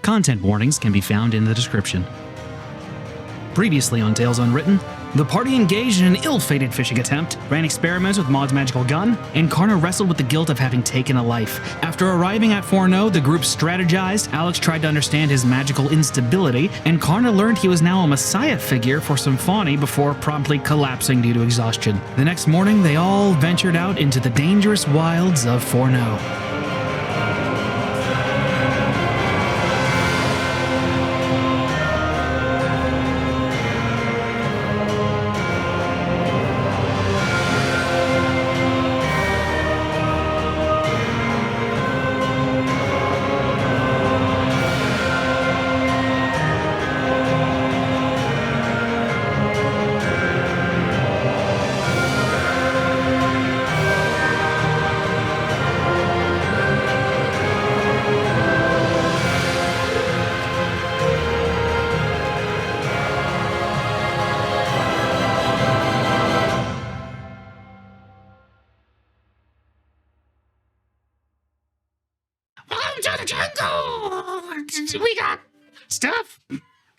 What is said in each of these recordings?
Content warnings can be found in the description. Previously on Tales Unwritten, the party engaged in an ill-fated fishing attempt, ran experiments with Maud's magical gun, and Karna wrestled with the guilt of having taken a life. After arriving at Forneau, the group strategized, Alex tried to understand his magical instability, and Karna learned he was now a messiah figure for some fauni before promptly collapsing due to exhaustion. The next morning, they all ventured out into the dangerous wilds of Forneau. We got stuff.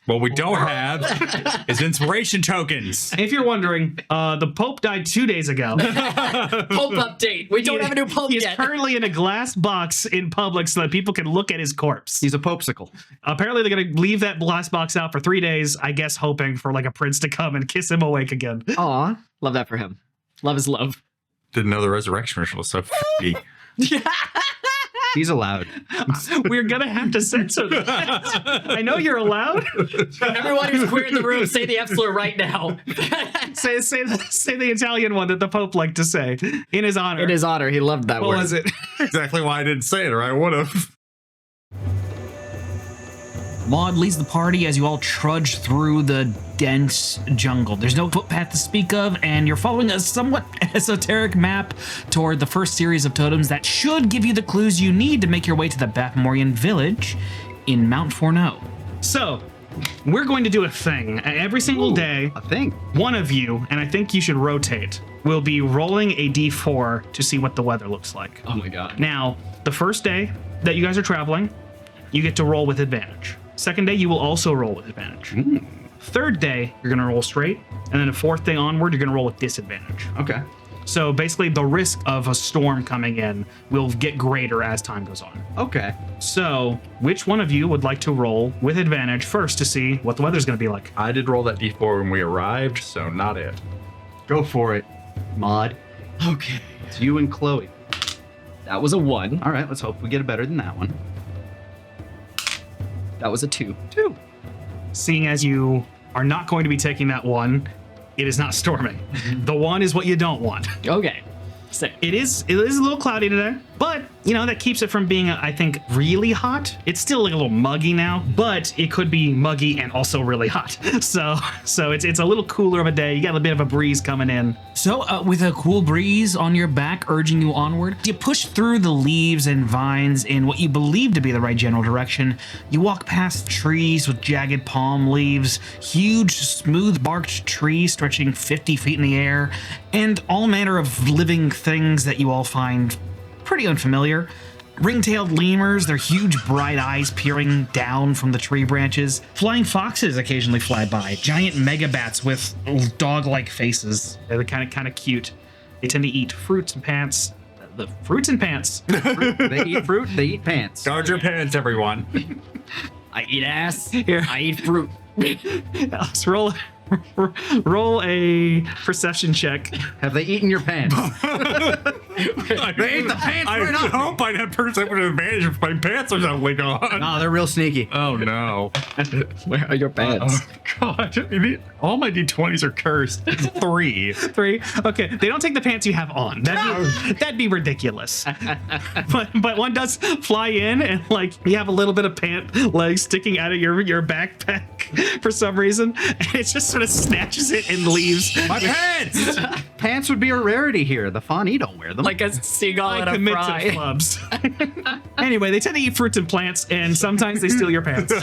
What we don't have is inspiration tokens. If you're wondering, the Pope died 2 days ago. Pope update. We don't have a new Pope He's yet. currently in a glass box in public so that people can look at his corpse. He's a popesicle. Apparently, they're going to leave that glass box out for 3 days, I guess hoping for like a prince to come and kiss him awake again. Aw, love that for him. Love is love. Didn't know the resurrection ritual was so f***y. He's allowed. We're going to have to censor that. I know you're allowed. Everyone who's queer in the room, say the F slur right now. say the Italian one that the Pope liked to say in his honor. In his honor, he loved that What word. was it? Exactly why I didn't say it, or I would have. Maud leads the party as you all trudge through the dense jungle. There's no footpath to speak of, and you're following a somewhat esoteric map toward the first series of totems that should give you the clues you need to make your way to the Bathmorian village in Mount Forneau. So, we're going to do a thing. Every single day, A thing. one of you, and I think you should rotate, will be rolling a d4 to see what the weather looks like. Oh my god. Now, the first day that you guys are traveling, you get to roll with advantage. Second day, you will also roll with advantage. Third day, you're going to roll straight. And then the fourth day onward, you're going to roll with disadvantage. Okay. So basically, the risk of a storm coming in will get greater as time goes on. Okay. So, which one of you would like to roll with advantage first to see what the weather's going to be like? I did roll that d4 when we arrived, so not it. Go for it, Maud. Okay. It's you and Chloe. That was a 1. All right, let's hope we get it better than that one. That was a 2. 2. Seeing as you are not going to be taking that one, it is not storming. The one is what you don't want. Okay. Sick. It is a little cloudy today, but you know that keeps it from being, I think, really hot. It's still like a little muggy now, but it could be muggy and also really hot. So it's a little cooler of a day. You got a bit of a breeze coming in. So with a cool breeze on your back urging you onward, you push through the leaves and vines in what you believe to be the right general direction. You walk past trees with jagged palm leaves, huge smooth-barked trees stretching 50 feet in the air, and all manner of living things that you all find pretty unfamiliar. Ring-tailed lemurs, their huge bright eyes peering down from the tree branches. Flying foxes occasionally fly by. Giant megabats with dog-like faces. They're kind of cute. They tend to eat fruits and pants. The fruits and pants. They eat fruit, they eat pants. Guard your pants, everyone. I eat ass. Here. I eat fruit. Let's roll a perception check. Have they eaten your pants? They ate the pants I right off. hope I'd have perception advantage if my pants are not like on. No, they're real sneaky. Oh no. Where are your pants? Oh god. All my d20s are cursed. It's 3. 3. Okay, they don't take the pants you have on. That'd be ridiculous. but one does fly in, and like you have a little bit of pant leg sticking out of your backpack for some reason, and it just sort of snatches it and leaves. My pants! Pants would be a rarity here. The Fawnee don't wear them. Like a seagull I and a commit to fry. clubs. Anyway, they tend to eat fruits and plants, and sometimes they steal your pants.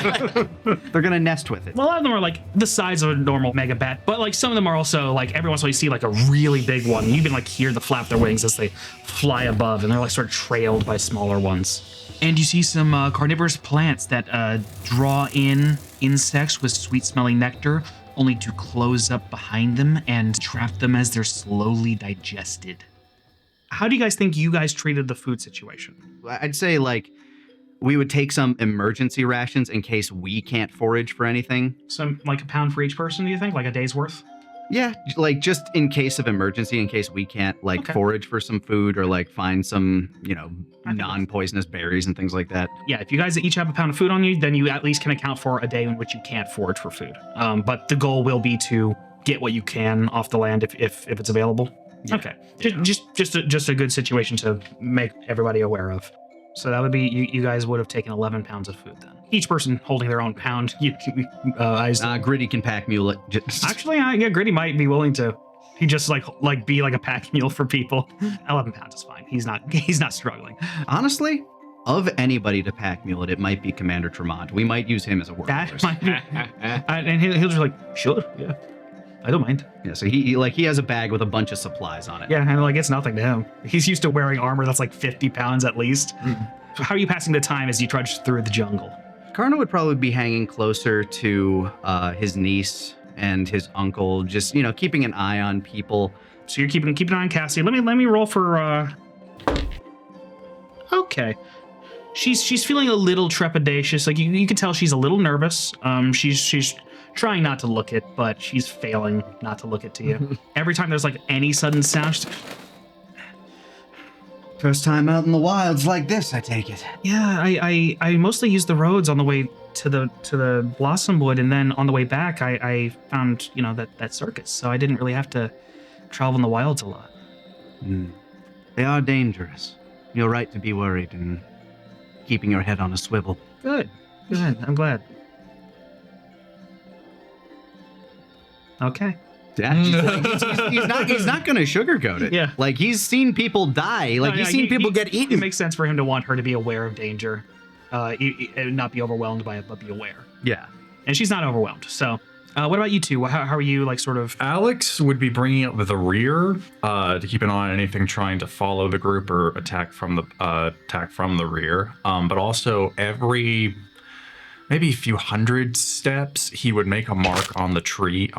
they're gonna nest with it. A lot of them are like the size of a normal megabat, but like some of them are also like every once in a while you see like a really big one. You can like hear the flap of their wings as they fly above, and they're like sort of trailed by smaller ones. And you see some carnivorous plants that draw in insects with sweet-smelling nectar, only to close up behind them and trap them as they're slowly digested. How do you guys think you guys treated the food situation? I'd say, like, we would take some emergency rations in case we can't forage for anything. Some, like a pound for each person, do you think? Like a day's worth? Yeah, like, just in case of emergency, in case we can't, like, forage for some food or, like, find some, non-poisonous berries and things like that. Yeah, if you guys each have a pound of food on you, then you at least can account for a day in which you can't forage for food. But the goal will be to get what you can off the land if it's available. Yeah. Okay, just a good situation to make everybody aware of. So that would be you guys would have taken 11 pounds of food then. Each person holding their own pound. Gritty can pack mule it. Actually, Gritty might be willing to. He just like be like a pack mule for people. 11 pounds is fine. He's not struggling. Honestly, of anybody to pack mule it might be Commander Tremont. We might use him as a workhorse. That might be, and he'll just like, sure, yeah, I don't mind. Yeah, so he has a bag with a bunch of supplies on it. Yeah, and like it's nothing to him. He's used to wearing armor that's like 50 pounds at least. So how are you passing the time as you trudge through the jungle? Karna would probably be hanging closer to his niece and his uncle, just keeping an eye on people. So you're keeping an eye on Cassie. Let me roll for. Okay, she's feeling a little trepidatious. Like you can tell she's a little nervous. She's trying not to look it, but she's failing not to look it to you. Every time there's like any sudden sound, she's, first time out in the wilds like this, I take it. Yeah, I mostly use the roads on the way to the Blossomwood, and then on the way back, I found that circus, so I didn't really have to travel in the wilds a lot. They are dangerous. You're right to be worried and keeping your head on a swivel. Good. I'm glad. Okay. Yeah, he's not going to sugarcoat it. Yeah. Like, he's seen people die. Like, he's seen people get eaten. It makes sense for him to want her to be aware of danger, not be overwhelmed by it, but be aware. Yeah. And she's not overwhelmed. So, what about you two? How are you, like, sort of? Alex would be bringing up the rear to keep an eye on anything trying to follow the group or attack from the rear. But also every maybe a few hundred steps, he would make a mark on a tree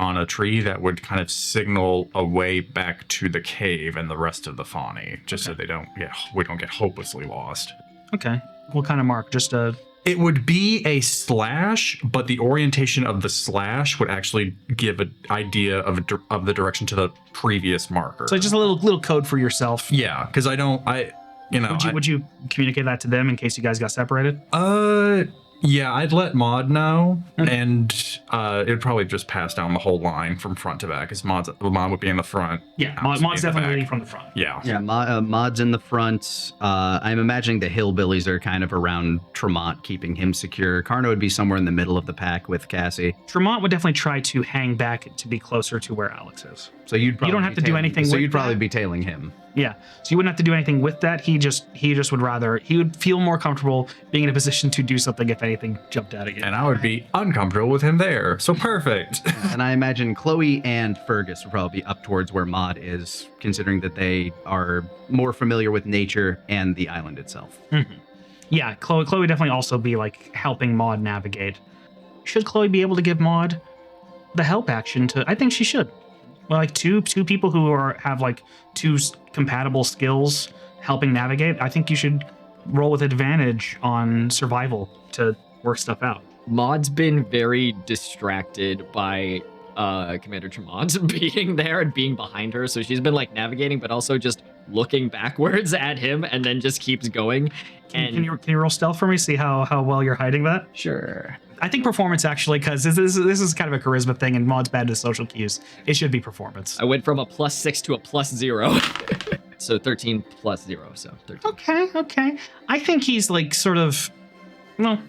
that would kind of signal a way back to the cave and the rest of the fauna, just so we don't get hopelessly lost. Okay. What kind of mark? Just a... It would be a slash, but the orientation of the slash would actually give an idea of the direction to the previous marker. So just a little code for yourself. Yeah, because Would you communicate that to them in case you guys got separated? Yeah, I'd let Maud know, and it'd probably just pass down the whole line from front to back, because Maud would be in the front. Yeah, Maud's definitely leading from the front. Yeah. Yeah, Maud's in the front. I'm imagining the hillbillies are kind of around Tremont, keeping him secure. Karna would be somewhere in the middle of the pack with Cassie. Tremont would definitely try to hang back to be closer to where Alex is. So you don't have to do anything. So with you'd probably that. be tailing him. Yeah, so you wouldn't have to do anything with that. He would feel more comfortable being in a position to do something if anything jumped out again. And I would be uncomfortable with him there. So perfect. And I imagine Chloe and Fergus would probably be up towards where Maud is, considering that they are more familiar with nature and the island itself. Mm-hmm. Yeah, Chloe would definitely also be like helping Maud navigate. Should Chloe be able to give Maud the help action to? I think she should. Well, like two people who have like two compatible skills helping navigate. I think you should roll with advantage on survival to work stuff out. Maud's been very distracted by Commander Tremont being there and being behind her, so she's been like navigating, but also just looking backwards at him, and then just keeps going. And can you roll stealth for me? See how well you're hiding that. Sure. I think performance actually, because this is kind of a charisma thing, and Maud's bad at social cues. It should be performance. I went from a +6 to a +0. So 13 + 0, so 13. Okay. I think he's like sort of, well,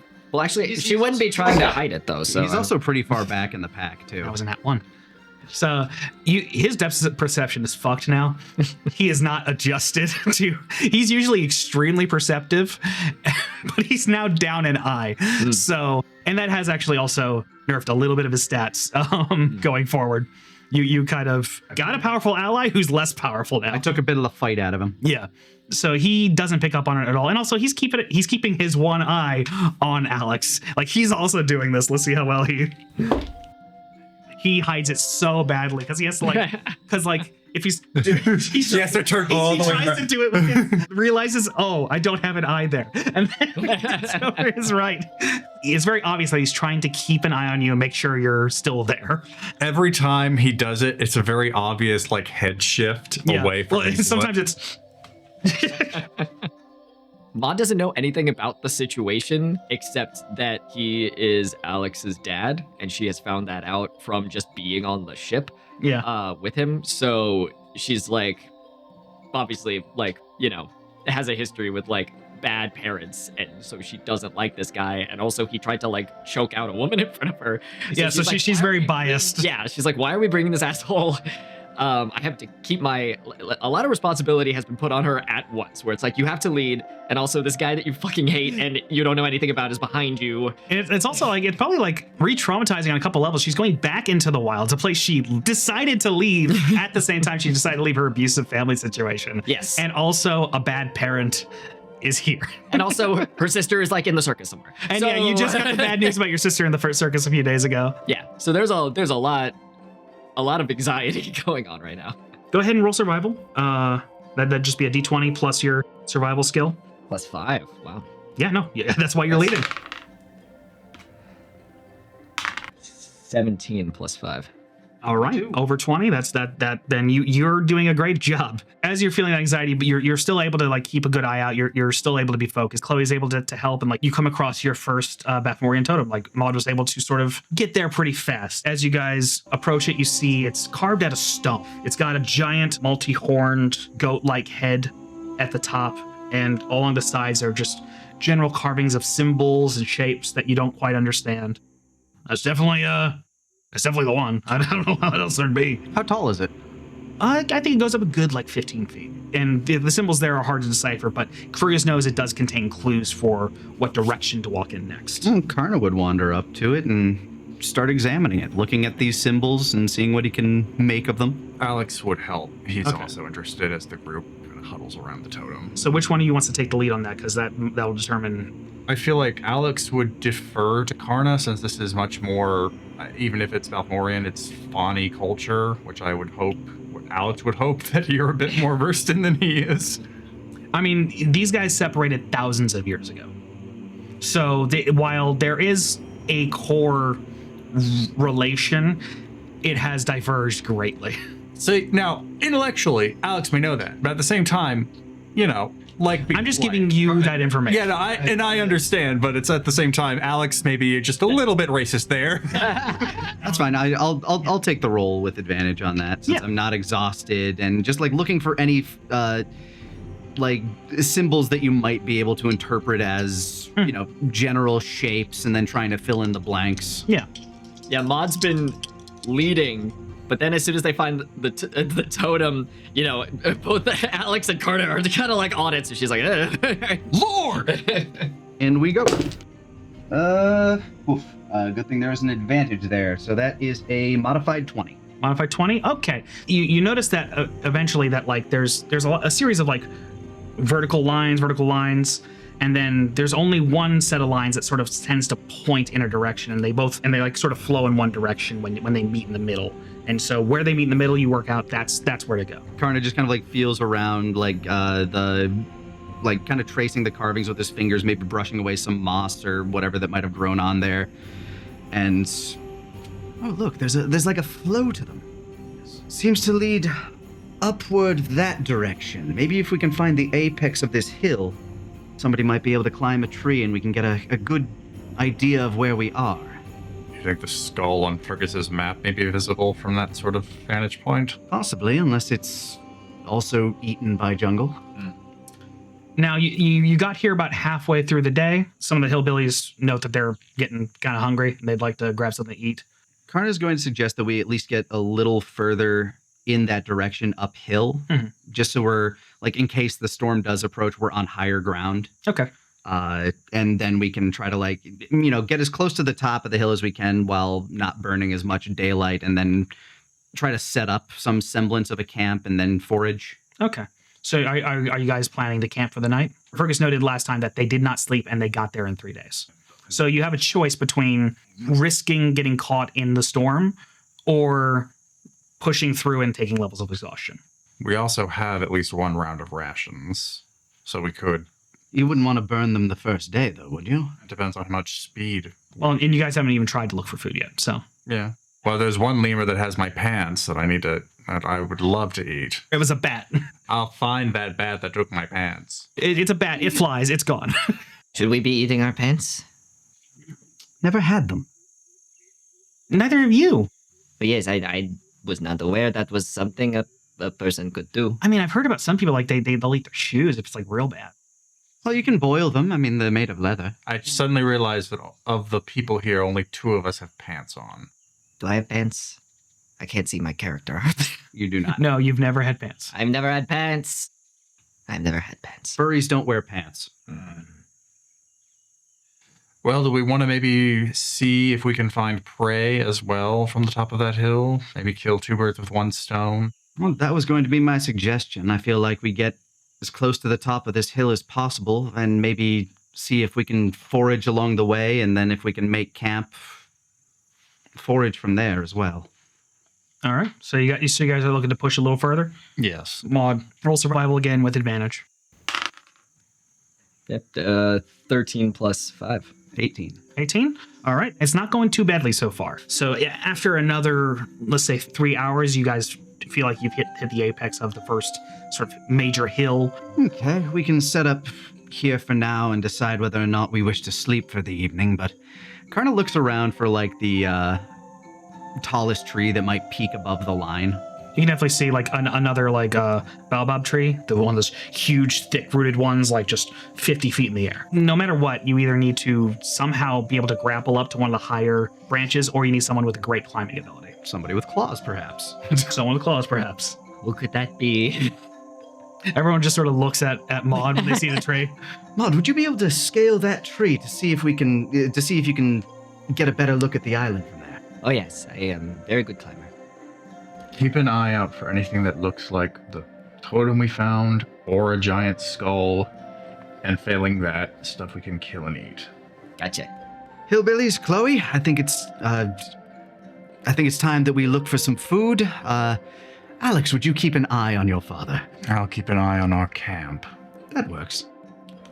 actually, she wouldn't be trying to hide it though. So he's also pretty far back in the pack too. I was in that one. So his depth of perception is fucked now. He is not adjusted to. He's usually extremely perceptive, but he's now down an eye. So, and that has actually also nerfed a little bit of his stats going forward. you kind of got a powerful ally who's less powerful now. I took a bit of the fight out of him. Yeah. So he doesn't pick up on it at all. And also he's keeping his one eye on Alex. Like he's also doing this. Let's see how well he hides it so badly because he has to if he has to turn all the way tries around. to do it with his, realizes, oh, I don't have an eye there. And then it's over his right. It's very obvious that he's trying to keep an eye on you and make sure you're still there. Every time he does it, it's a very obvious like head shift away from his sometimes foot. it's Maud doesn't know anything about the situation except that he is Alex's dad, and she has found that out from just being on the ship with him. So she's like, obviously, like, you know, has a history with like bad parents, and so she doesn't like this guy. And also he tried to like choke out a woman in front of her. So she's very biased. Yeah, she's like, why are we bringing this asshole? I have to keep a lot of responsibility has been put on her at once, where it's like, you have to lead, and also this guy that you fucking hate and you don't know anything about is behind you. And it's also like, it's probably like re-traumatizing on a couple levels. She's going back into the wilds, a place she decided to leave at the same time she decided to leave her abusive family situation. Yes. And also a bad parent is here. And also her sister is like in the circus somewhere. And yeah, you just got the bad news about your sister in the first circus a few days ago. Yeah, so there's a lot of anxiety going on right now. Go ahead and roll survival. That'd just be a d20 plus your survival skill. +5. Wow. Yeah, no, that's why you're leading. 17 +5. All right, over 20. That's that. Then you're doing a great job. As you're feeling that anxiety, but you're still able to like keep a good eye out. You're still able to be focused. Chloe's able to help, and like you come across your first Baphomorian totem. Like Maud was able to sort of get there pretty fast. As you guys approach it, you see it's carved out of stone. It's got a giant multi-horned goat-like head at the top, and along the sides are just general carvings of symbols and shapes that you don't quite understand. That's definitely the one. I don't know how else there'd be. How tall is it? I think it goes up a good like 15 feet. And the symbols there are hard to decipher, but Curious knows it does contain clues for what direction to walk in next. Karna would wander up to it and start examining it, looking at these symbols and seeing what he can make of them. Alex would help. He's Okay. also interested as the group kind of huddles around the totem. So which one of you wants to take the lead on that? Because that'll determine. I feel like Alex would defer to Karna since this is much more, even if it's Balmorian, it's Fawny culture, which Alex would hope that you're a bit more versed in than he is. I mean, these guys separated thousands of years ago. So while there is a core relation, it has diverged greatly. See, now, intellectually, Alex may know that, but at the same time, you know, like... I'm just giving you that information. Yeah, no, I understand, but it's at the same time, Alex may be just a little bit racist there. That's fine. I'll take the roll with advantage on that since I'm not exhausted and just like looking for any like symbols that you might be able to interpret as you know, general shapes and then trying to fill in the blanks. Yeah, Maud's been leading, but then as soon as they find the totem, you know, both Alex and Karna are kind of like on it, so she's like, Lord! In we go. Good thing there is an advantage there. So that is a modified 20. Modified 20? Okay. You notice that eventually that like there's a series of like vertical lines, and then there's only one set of lines that sort of tends to point in a direction, and they like sort of flow in one direction when they meet in the middle. And so where they meet in the middle, you work out that's where to go. Karna just kind of like feels around like like kind of tracing the carvings with his fingers, maybe brushing away some moss or whatever that might have grown on there. And oh look, there's like a flow to them. Seems to lead upward that direction. Maybe if we can find the apex of this hill, somebody might be able to climb a tree and we can get a good idea of where we are. You think the skull on Fergus's map may be visible from that sort of vantage point? Possibly, unless it's also eaten by jungle. Now, you got here about halfway through the day. Some of the hillbillies note that they're getting kind of hungry and they'd like to grab something to eat. Karna is going to suggest that we at least get a little further in that direction uphill, just so we're, like, in case the storm does approach, we're on higher ground. Okay. And then we can try to, like, you know, get as close to the top of the hill as we can while not burning as much daylight, and then try to set up some semblance of a camp and then forage. Okay. So are you guys planning to camp for the night? Fergus noted last time that they did not sleep and they got there in 3 days. So you have a choice between risking getting caught in the storm or pushing through and taking levels of exhaustion. We also have at least 1 round of rations, so we could. You wouldn't want to burn them the first day, though, would you? It depends on how much speed. Well, and you guys haven't even tried to look for food yet, so. Yeah. Well, there's one lemur that has my pants that I would love to eat. It was a bat. I'll find that bat that took my pants. It's a bat. It flies. It's gone. Should we be eating our pants? Never had them. Neither of you. But yes, I was not aware that was something a person could do. I mean, I've heard about some people, like, they'll eat their shoes if it's, like, real bad. Well, you can boil them. I mean, they're made of leather. I suddenly realized that of the people here, only 2 of us have pants on. Do I have pants? I can't see my character. You do not. No, you've never had pants. I've never had pants. I've never had pants. Furries don't wear pants. Well, do we want to maybe see if we can find prey as well from the top of that hill? Maybe kill 2 birds with 1 stone? Well, that was going to be my suggestion. I feel like we get as close to the top of this hill as possible and maybe see if we can forage along the way, and then if we can make camp, forage from there as well. All right. So you guys are looking to push a little further? Yes. Maud, roll survival again with advantage. Yep. 13 plus 5. 18. 18? All right. It's not going too badly so far. So yeah, after another, let's say 3 hours, you guys feel like you've hit the apex of the first sort of major hill. Okay, we can set up here for now and decide whether or not we wish to sleep for the evening, but Karna looks around for like the tallest tree that might peak above the line. You can definitely see like another like baobab tree, the one of those huge, thick-rooted ones, like just 50 feet in the air. No matter what, you either need to somehow be able to grapple up to one of the higher branches, or you need someone with a great climbing ability. Somebody with claws, perhaps. Someone with claws, perhaps. Who could that be? Everyone just sort of looks at Maud when they see the tree. Maud, would you be able to scale that tree to see if you can get a better look at the island from there? Oh yes, I am a very good climber. Keep an eye out for anything that looks like the totem we found or a giant skull, and failing that, stuff we can kill and eat. Gotcha. Hillbillies, Chloe, I think it's time that we look for some food. Alex, would you keep an eye on your father? I'll keep an eye on our camp. That works.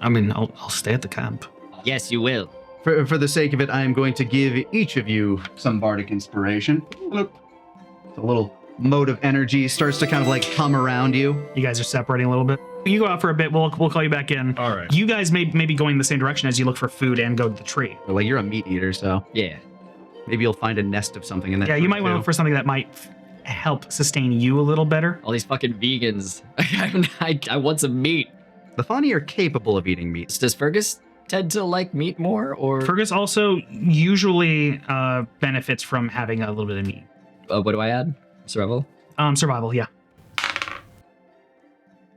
I mean, I'll stay at the camp. Yes, you will. For the sake of it, I am going to give each of you some bardic inspiration. Look, a little mode of energy starts to kind of like hum around you. You guys are separating a little bit. You go out for a bit. We'll call you back in. All right. You guys may be going the same direction as you look for food and go to the tree. Like, you're a meat eater, so Yeah. maybe you'll find a nest of something in that. Yeah, you tree, might want to too. look for something that might help sustain you a little better. All these fucking vegans. I want some meat. The Fani are capable of eating meat. Does Fergus tend to like meat more, or Fergus also usually benefits from having a little bit of meat. what do I add? Survival? Survival, yeah.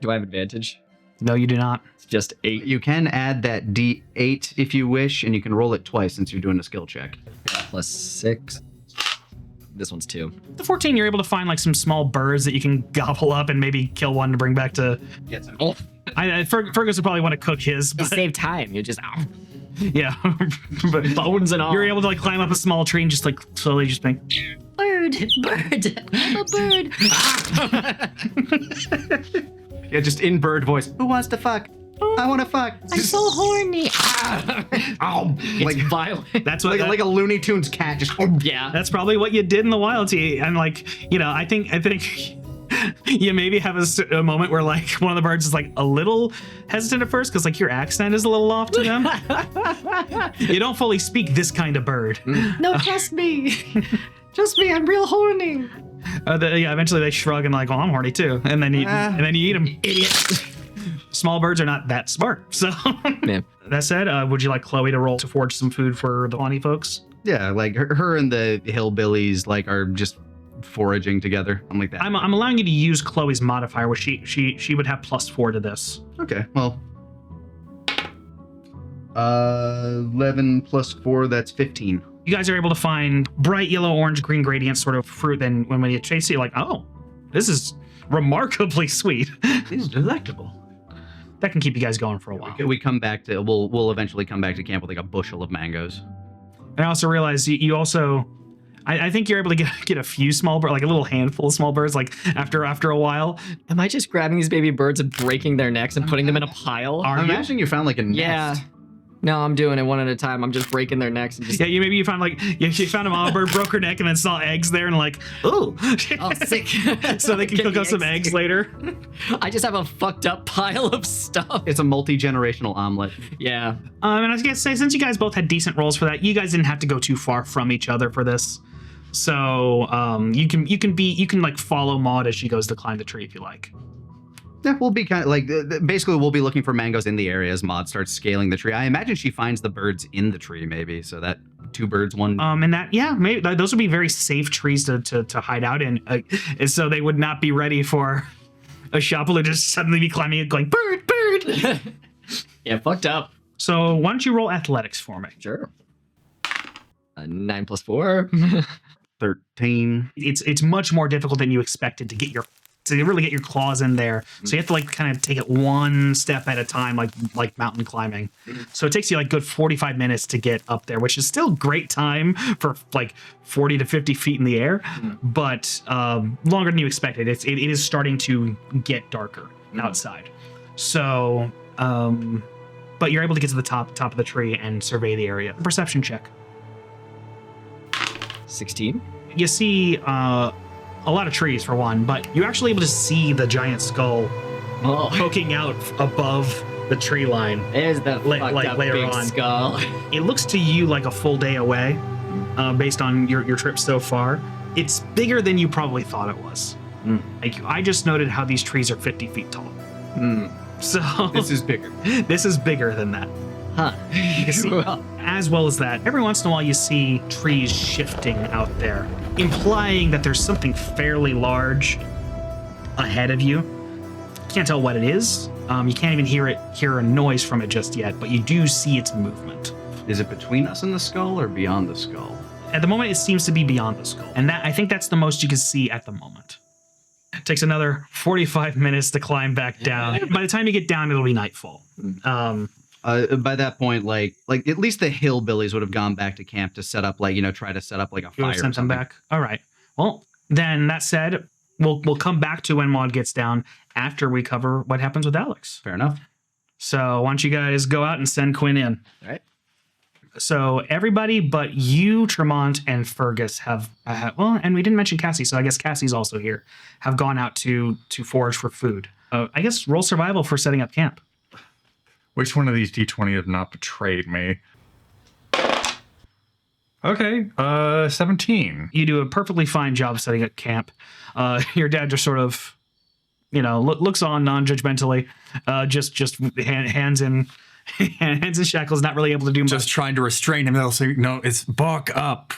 Do I have advantage? No, you do not. It's just 8. You can add that D8 if you wish, and you can roll it twice since you're doing a skill check. Plus 6. This one's 2. The 14, you're able to find like some small birds that you can gobble up and maybe kill one to bring back to. Get some. Oh, Fergus would probably want to cook his, To but save time, you just yeah. But bones and all. you're able to like climb up a small tree and just like slowly just make. bird, I'm a bird. Yeah, just in bird voice. Who wants to fuck? I want to fuck. I'm so horny. Ow! It's violent. That's what. Like a Looney Tunes cat. Just. Yeah. That's probably what you did in the wild. And like, I think you maybe have a moment where like one of the birds is like a little hesitant at first because like your accent is a little off to them. You don't fully speak this kind of bird. No, trust me. Trust me, I'm real horny. Eventually they shrug and like, well, I'm horny too, and then you eat them. Idiot. Small birds are not that smart. So Yeah. that said, would you like Chloe to roll to forge some food for the Lonnie folks? Yeah, like her and the hillbillies like are just foraging together. I'm like that. I'm allowing you to use Chloe's modifier, which she would have +4 to this. Okay, well. 11 plus 4, that's 15. You guys are able to find bright yellow, orange, green gradient sort of fruit. Then when you taste it, you're like, oh, this is remarkably sweet. This is delectable. That can keep you guys going for a while. We come back to we'll eventually come back to camp with like a bushel of mangoes. And I also realized you also, I think you're able to get a few small birds, like a little handful of small birds, like after a while. Am I just grabbing these baby birds and breaking their necks and putting them in a pile? Are I'm you? imagining you found like a nest. Yeah. No, I'm doing it one at a time. I'm just breaking their necks and just. Yeah, maybe you found like you found a mama bird, broke her neck, and then saw eggs there, and like, ooh, Oh, sick. so they can Get cook the up some eggs later. I just have a fucked up pile of stuff. It's a multi-generational omelet. Yeah. And I was gonna say, since you guys both had decent rolls for that, you guys didn't have to go too far from each other for this. So you can like follow Maud as she goes to climb the tree if you like. Yeah, we'll be kind of like basically we'll be looking for mangoes in the area as Maud starts scaling the tree. I imagine she finds the birds in the tree, maybe, so that 2 birds, 1. And that, yeah, maybe those would be very safe trees to hide out in, and so they would not be ready for a Shopper to just suddenly be climbing it, going bird. Yeah, fucked up. So why don't you roll athletics for me? Sure. 9 + 4. 13. It's much more difficult than you expected to really get your claws in there. So you have to like kind of take it one step at a time, like mountain climbing. So it takes you like good 45 minutes to get up there, which is still great time for like 40 to 50 feet in the air, but longer than you expected. It is starting to get darker outside. So, but you're able to get to the top of the tree and survey the area. Perception check. 16. You see a lot of trees for one, but you're actually able to see the giant skull Oh, poking out above the tree line. there's the fucked like up later big on. skull. It looks to you like a full day away, based on your trip so far. It's bigger than you probably thought it was. Like I just noted how these trees are 50 feet tall. So This is bigger. this is bigger than that. Huh. You see, as well as that, every once in a while you see trees shifting out there, implying that there's something fairly large ahead of you. Can't tell what it is. You can't even hear a noise from it just yet, but you do see its movement. Is it between us and the skull or beyond the skull? At the moment, it seems to be beyond the skull, and I think that's the most you can see at the moment. It takes another 45 minutes to climb back down. By the time you get down, it'll be nightfall. By that point, like at least the hillbillies would have gone back to camp to set up, like, try to set up like a You'll fire. send them back. All right. Well, then that said, we'll come back to when Maud gets down after we cover what happens with Alex. Fair enough. So why don't you guys go out and send Quinn in? All right. So everybody but you, Tremont, and Fergus have well, and we didn't mention Cassie, so I guess Cassie's also here. Have gone out to forage for food. I guess roll survival for setting up camp. Which one of these D20 have not betrayed me? Okay, 17. You do a perfectly fine job setting up camp. Your dad just sort of, looks on non-judgmentally, just hands in shackles, not really able to do much. Just trying to restrain him. They'll say, no, it's buck up.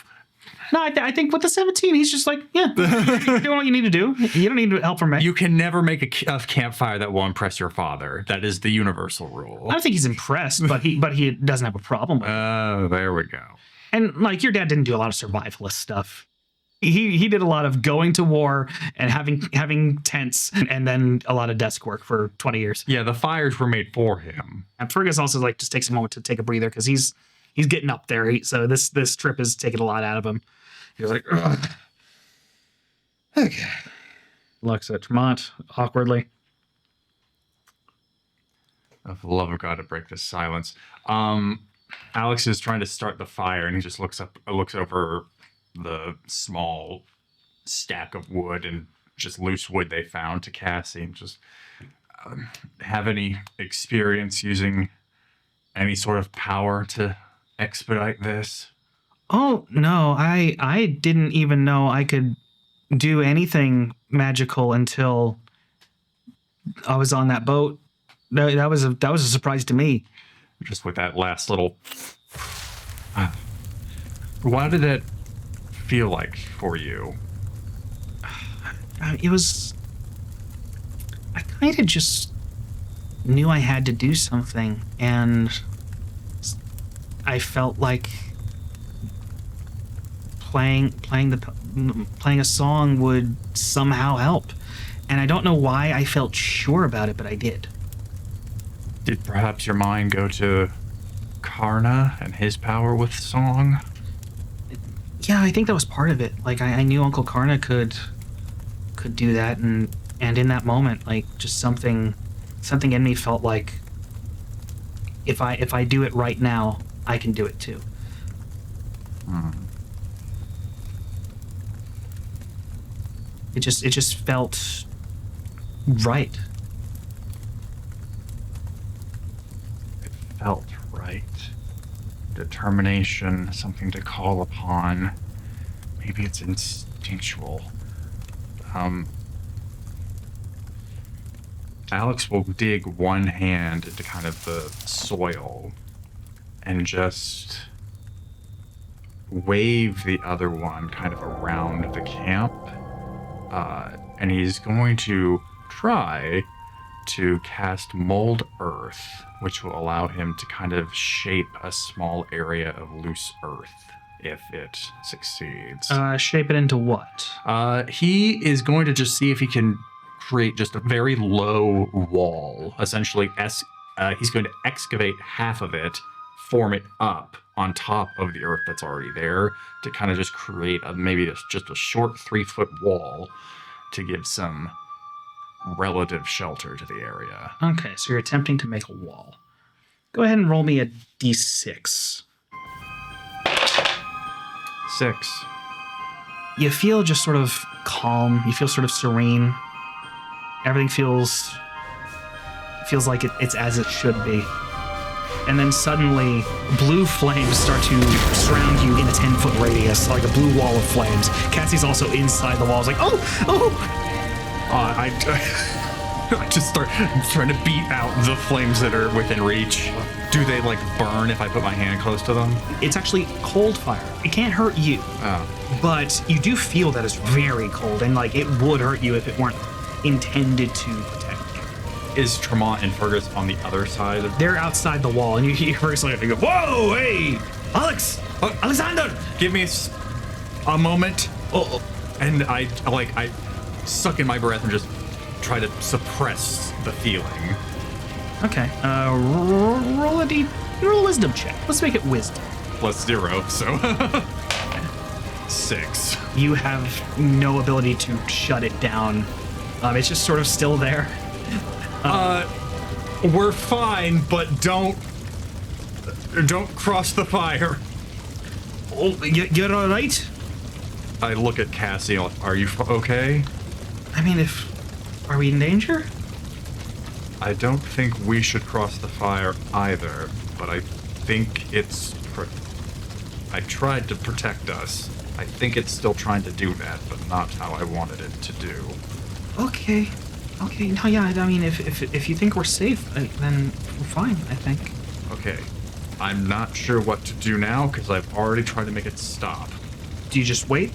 No, I think with the 17, he's just like, yeah, you're doing what you need to do. You don't need help from me. You can never make a campfire that will impress your father. That is the universal rule. I don't think he's impressed, but he doesn't have a problem with it. There we go. And like your dad didn't do a lot of survivalist stuff. He did a lot of going to war and having tents and then a lot of desk work for 20 years. Yeah, the fires were made for him. And Fergus also like just takes a moment to take a breather because he's getting up there. So this trip is taking a lot out of him. He's like, ugh. Okay. Looks at Tremont awkwardly. Oh, for the love of God, to break this silence. Alex is trying to start the fire, and he just looks over the small stack of wood and just loose wood they found to Cassie, and just have any experience using any sort of power to expedite this? Oh no, I didn't even know I could do anything magical until I was on that boat. That was a surprise to me. Just with that last little. What did it feel like for you? It was. I kind of just knew I had to do something, and I felt like playing a song would somehow help. And I don't know why I felt sure about it, but I did. Did perhaps your mind go to Karna and his power with song? Yeah, I think that was part of it. Like I knew Uncle Karna could do that, and in that moment, like just something in me felt like if I do it right now, I can do it too. It just felt right. It felt right. Determination, something to call upon. Maybe it's instinctual. Alex will dig one hand into kind of the soil and just wave the other one kind of around the camp. And he's going to try to cast Mold Earth, which will allow him to kind of shape a small area of loose earth if it succeeds. Shape it into what? He is going to just see if he can create just a very low wall. Essentially, he's going to excavate half of it, form it up on top of the earth that's already there to kind of just create just a short 3-foot wall to give some relative shelter to the area. Okay, so you're attempting to make a wall. Go ahead and roll me a d6. 6. You feel just sort of calm. You feel sort of serene. Everything feels like it's as it should be. And then suddenly, blue flames start to surround you in a 10-foot radius, like a blue wall of flames. Cassie's also inside the wall. It's like, oh! I just start trying to beat out the flames that are within reach. Do they, like, burn if I put my hand close to them? It's actually cold fire. It can't hurt you. Oh. But you do feel that it's very cold, and, like, it would hurt you if it weren't intended to protect you. Is Tremont and Fergus on the other side? They're outside the wall, and you hear Fergus like, go, whoa, hey, Alex, Alexander! Give me a moment. Oh. And I suck in my breath and just try to suppress the feeling. Okay, roll a wisdom check. Let's make it wisdom. +0, so 6. You have no ability to shut it down. It's just sort of still there. We're fine, but don't cross the fire. Oh, you're all right? I look at Cassie. Are you okay? I mean, are we in danger? I don't think we should cross the fire either, but I think I tried to protect us. I think it's still trying to do that, but not how I wanted it to do. Okay. No, yeah. I mean, if you think we're safe, then we're fine. I think. Okay. I'm not sure what to do now because I've already tried to make it stop. Do you just wait?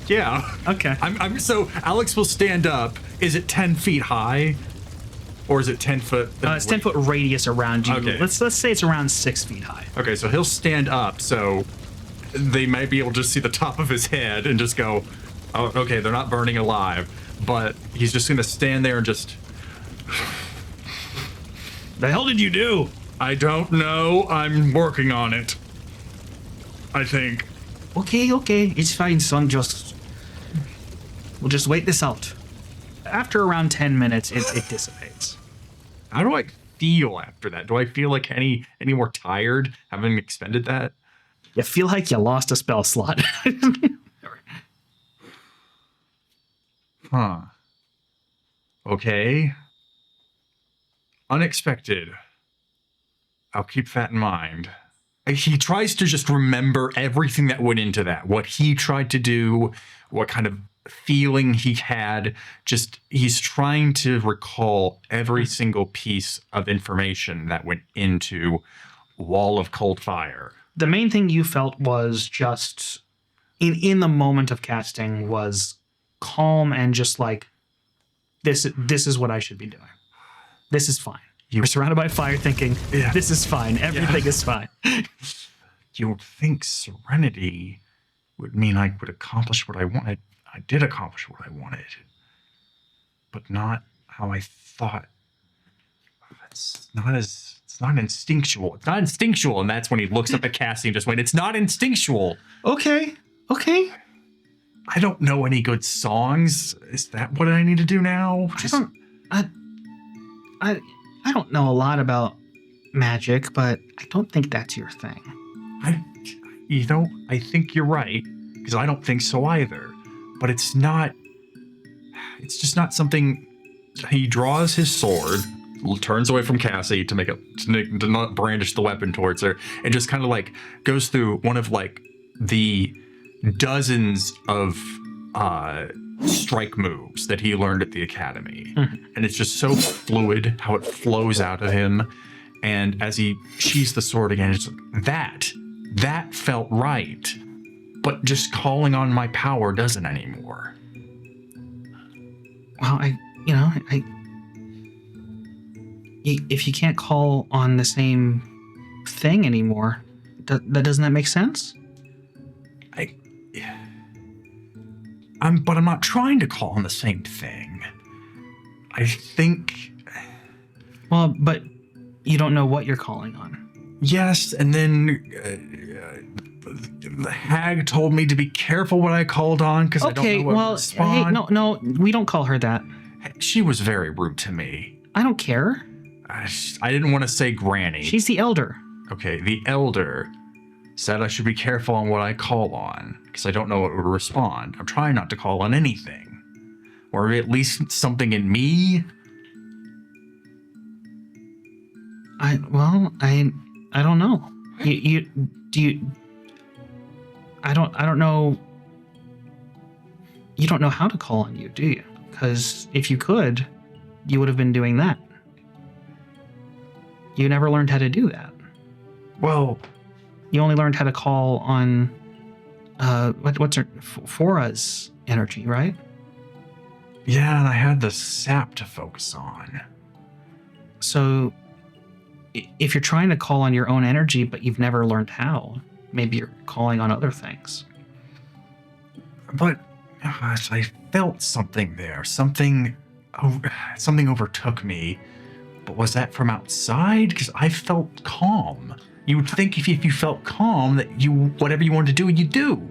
Yeah. Okay. So Alex will stand up. Is it 10 feet high? Or is it 10 foot? It's 10 foot radius around you. Okay. Let's say it's around 6 feet high. Okay, so he'll stand up, so they might be able to see the top of his head and just go, oh, okay, they're not burning alive. But he's just gonna stand there and just... The hell did you do? I don't know. I'm working on it. I think. Okay. It's fine, son. We'll just wait this out. After around 10 minutes, it dissipates. How do I feel after that? Do I feel like any more tired having expended that? You feel like you lost a spell slot. Huh. Okay. Unexpected. I'll keep that in mind. He tries to just remember everything that went into that. What he tried to do, what kind of feeling he had. He's trying to recall every single piece of information that went into Wall of Cold Fire. The main thing you felt was just, in the moment of casting, was calm and just like, this is what I should be doing. This is fine. You're surrounded by fire thinking, this is fine. Everything is fine. You would think serenity would mean I would accomplish what I wanted. I did accomplish what I wanted, but not how I thought. It's not instinctual. It's not instinctual, and that's when he looks up at Cassie and just went, "It's not instinctual." Okay. I don't know any good songs. Is that what I need to do now? I don't know a lot about magic, but I don't think that's your thing. I think you're right, because I don't think so either. But it's just not something. He draws his sword, turns away from Cassie to not brandish the weapon towards her, and just kind of like goes through one of like the dozens of strike moves that he learned at the academy. And it's just so fluid how it flows out of him. And as he sheathes the sword again, it's that felt right. But just calling on my power doesn't anymore. Well, if you can't call on the same thing anymore, doesn't that make sense? But I'm not trying to call on the same thing. I think. Well, but you don't know what you're calling on. Yes, and then the hag told me to be careful what I called on because I don't know what to respond. Hey, no, we don't call her that. She was very rude to me. I don't care. I didn't want to say granny. She's the elder. Okay, the elder said I should be careful on what I call on because I don't know what would respond. I'm trying not to call on anything, or at least something in me. I don't know. I don't know. You don't know how to call on you, do you? Because if you could, you would have been doing that. You never learned how to do that. Well, you only learned how to call on what's her Fora's energy, right? Yeah, and I had the sap to focus on. So if you're trying to call on your own energy, but you've never learned how, maybe you're calling on other things. But I felt something there. Something overtook me. But was that from outside? Because I felt calm. You would think if you felt calm that whatever you wanted to do, you do.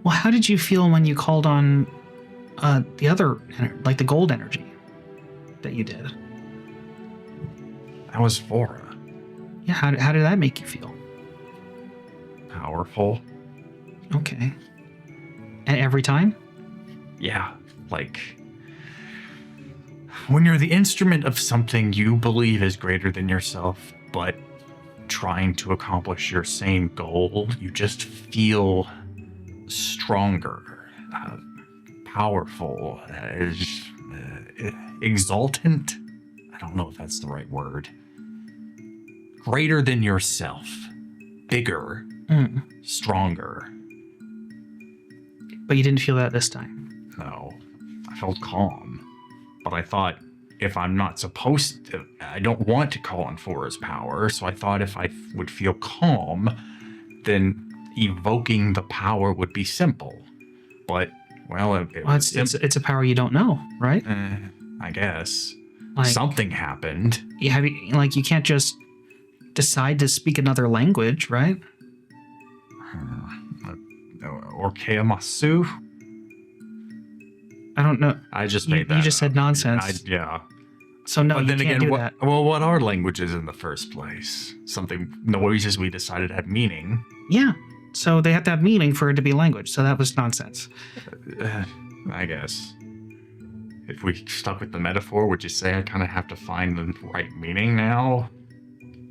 Well, how did you feel when you called on the other, like the gold energy that you did? That was Fora. Yeah, how did that make you feel? Powerful. Okay. And every time? Yeah, like when you're the instrument of something you believe is greater than yourself, but trying to accomplish your same goal, you just feel stronger, powerful, exultant. I don't know if that's the right word. Greater than yourself, bigger, stronger. But you didn't feel that this time. No, I felt calm. But I thought if I'm not supposed to, I don't want to call on Fora's power, so I thought if I would feel calm, then evoking the power would be simple. But, well, it's a power you don't know, right? I guess. Like, something happened. You can't just decide to speak another language, right? Orkeamasu? I don't know. I just made that. You just said nonsense. Yeah. So no, but then you can't again, do that. What are languages in the first place? Something, noises we decided had meaning. Yeah. So they have to have meaning for it to be language. So that was nonsense. I guess. If we stuck with the metaphor, would you say I kind of have to find the right meaning now?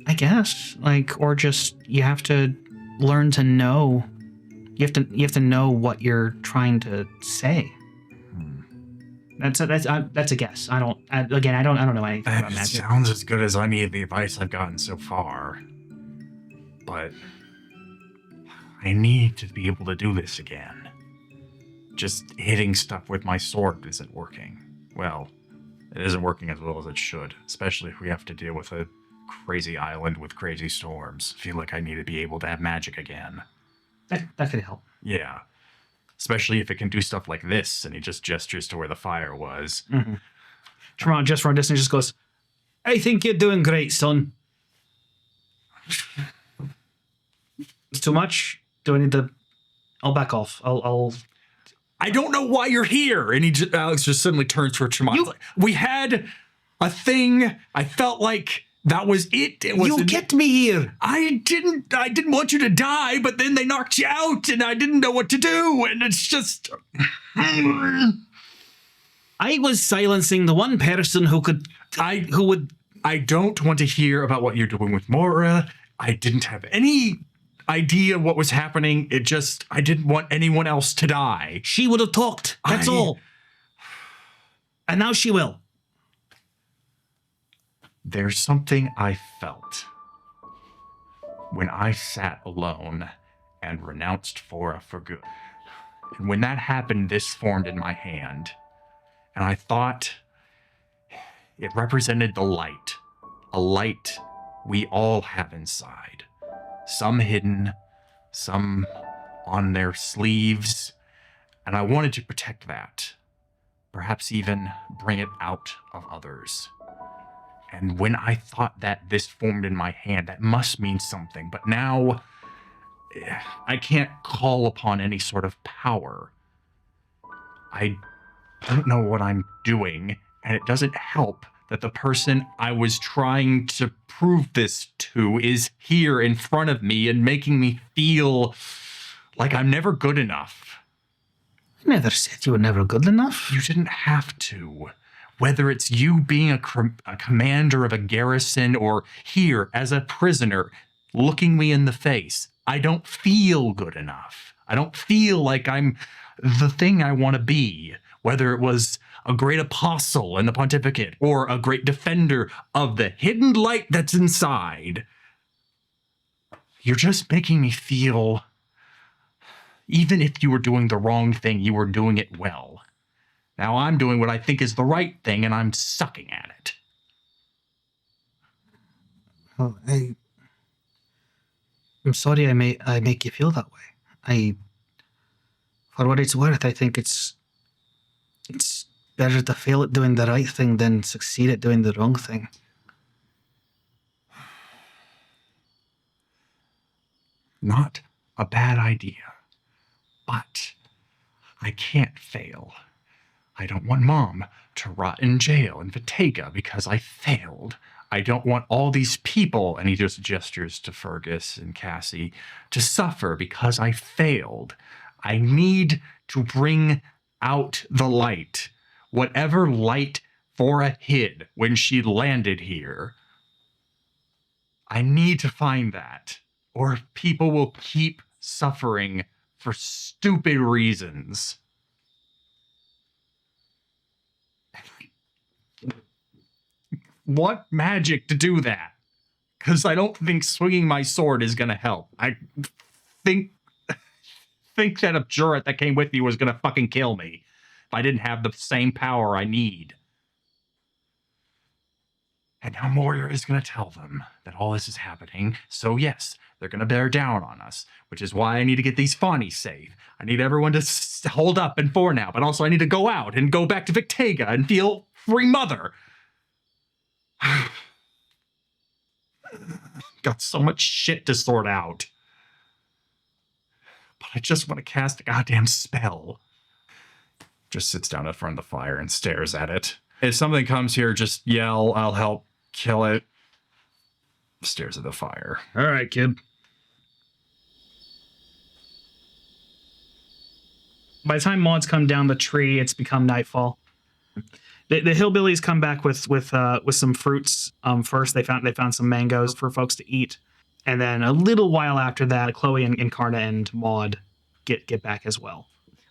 I guess. Or just you have to learn to know. You have to know what you're trying to say. That's a guess. I don't know anything about It magic. sounds as good as any of the advice I've gotten so far. But I need to be able to do this again. Just hitting stuff with my sword isn't working. Well, it isn't working as well as it should, especially if we have to deal with a crazy island with crazy storms. I feel like I need to be able to have magic again. That could help. Yeah. Especially if it can do stuff like this, and he just gestures to where the fire was. Mm-hmm. Tremont, just from a distance, just goes, I think you're doing great, son. It's too much? Do I need to... I'll back off. I'll... I don't know why you're here. And Alex just suddenly turns for Tremont. Like, we had a thing. I felt like that was it. You get me here. I didn't want you to die, but then they knocked you out and I didn't know what to do. And it's just... I was silencing the one person who would... I don't want to hear about what you're doing with Mora. I didn't have any idea what was happening. I didn't want anyone else to die. She would have talked. That's all. And now she will. There's something I felt when I sat alone and renounced Fora for good. And when that happened, this formed in my hand. And I thought it represented the light. A light we all have inside. Some hidden, some on their sleeves. And I wanted to protect that. Perhaps even bring it out of others. And when I thought that this formed in my hand, that must mean something. But now, I can't call upon any sort of power. I don't know what I'm doing, and it doesn't help that the person I was trying to prove this to is here in front of me and making me feel like I'm never good enough. I never said you were never good enough. You didn't have to. Whether it's you being a commander of a garrison or here as a prisoner looking me in the face, I don't feel good enough. I don't feel like I'm the thing I want to be, whether it was a great apostle in the pontificate or a great defender of the hidden light that's inside. You're just making me feel, even if you were doing the wrong thing, you were doing it well. Now I'm doing what I think is the right thing, and I'm sucking at it. Well, I'm sorry I make you feel that way. For what it's worth, I think it's better to fail at doing the right thing than succeed at doing the wrong thing. Not a bad idea, but I can't fail. I don't want Mom to rot in jail in Bottega because I failed. I don't want all these people, and he just gestures to Fergus and Cassie, to suffer because I failed. I need to bring out the light. Whatever light Fora hid when she landed here. I need to find that, or people will keep suffering for stupid reasons. Want magic to do that, because I don't think swinging my sword is going to help. I think that abjurat that came with me was going to fucking kill me if I didn't have the same power I need. And now Moria is going to tell them that all this is happening. So yes, they're going to bear down on us, which is why I need to get these Fawnies safe. I need everyone to hold up in Forneau, but also I need to go out and go back to Bottega and feel free mother. Got so much shit to sort out. But I just want to cast a goddamn spell. Just sits down in front of the fire and stares at it. If something comes here, just yell, I'll help kill it. Stares at the fire. All right, kid. By the time mods come down the tree, it's become nightfall. The hillbillies come back with some fruits. First, they found some mangoes for folks to eat, and then a little while after that, Chloe and Karna and Maud get back as well.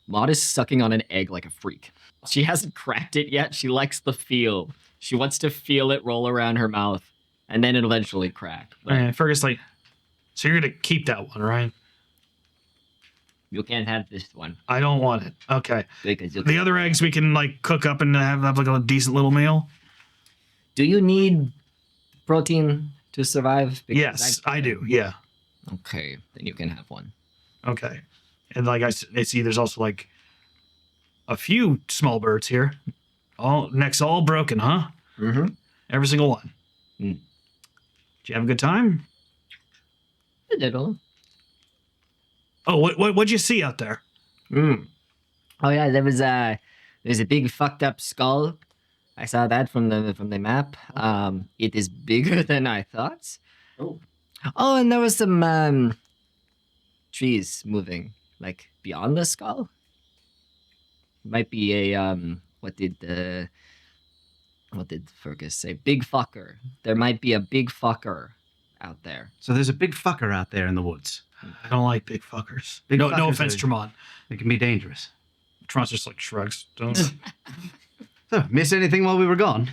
Maud is sucking on an egg like a freak. She hasn't cracked it yet. She likes the feel. She wants to feel it roll around her mouth, and then it eventually crack. But Fergus like, so you're gonna keep that one, right? You can't have this one. I don't want it. Okay. Because The other eggs we can like cook up and have like a decent little meal. Do you need protein to survive? Because Yes, I do. Yeah. okay, then you can have one. Okay. And like I see there's also like a few small birds here. All necks all broken, huh? Mm-hmm. Every single one. Mm. Did you have a good time? A little. Oh, what'd you see out there? Oh yeah, there's a big fucked up skull. I saw that from the map. It is bigger than I thought. Oh. Oh, and there was some trees moving like beyond the skull. Might be a what did Fergus say? Big fucker. There might be a big fucker out there. So there's a big fucker out there in the woods. I don't like big fuckers. Big no fuckers offense, are- Tremont. It can be dangerous. Tremont's just like shrugs. Don't. So, miss anything while we were gone?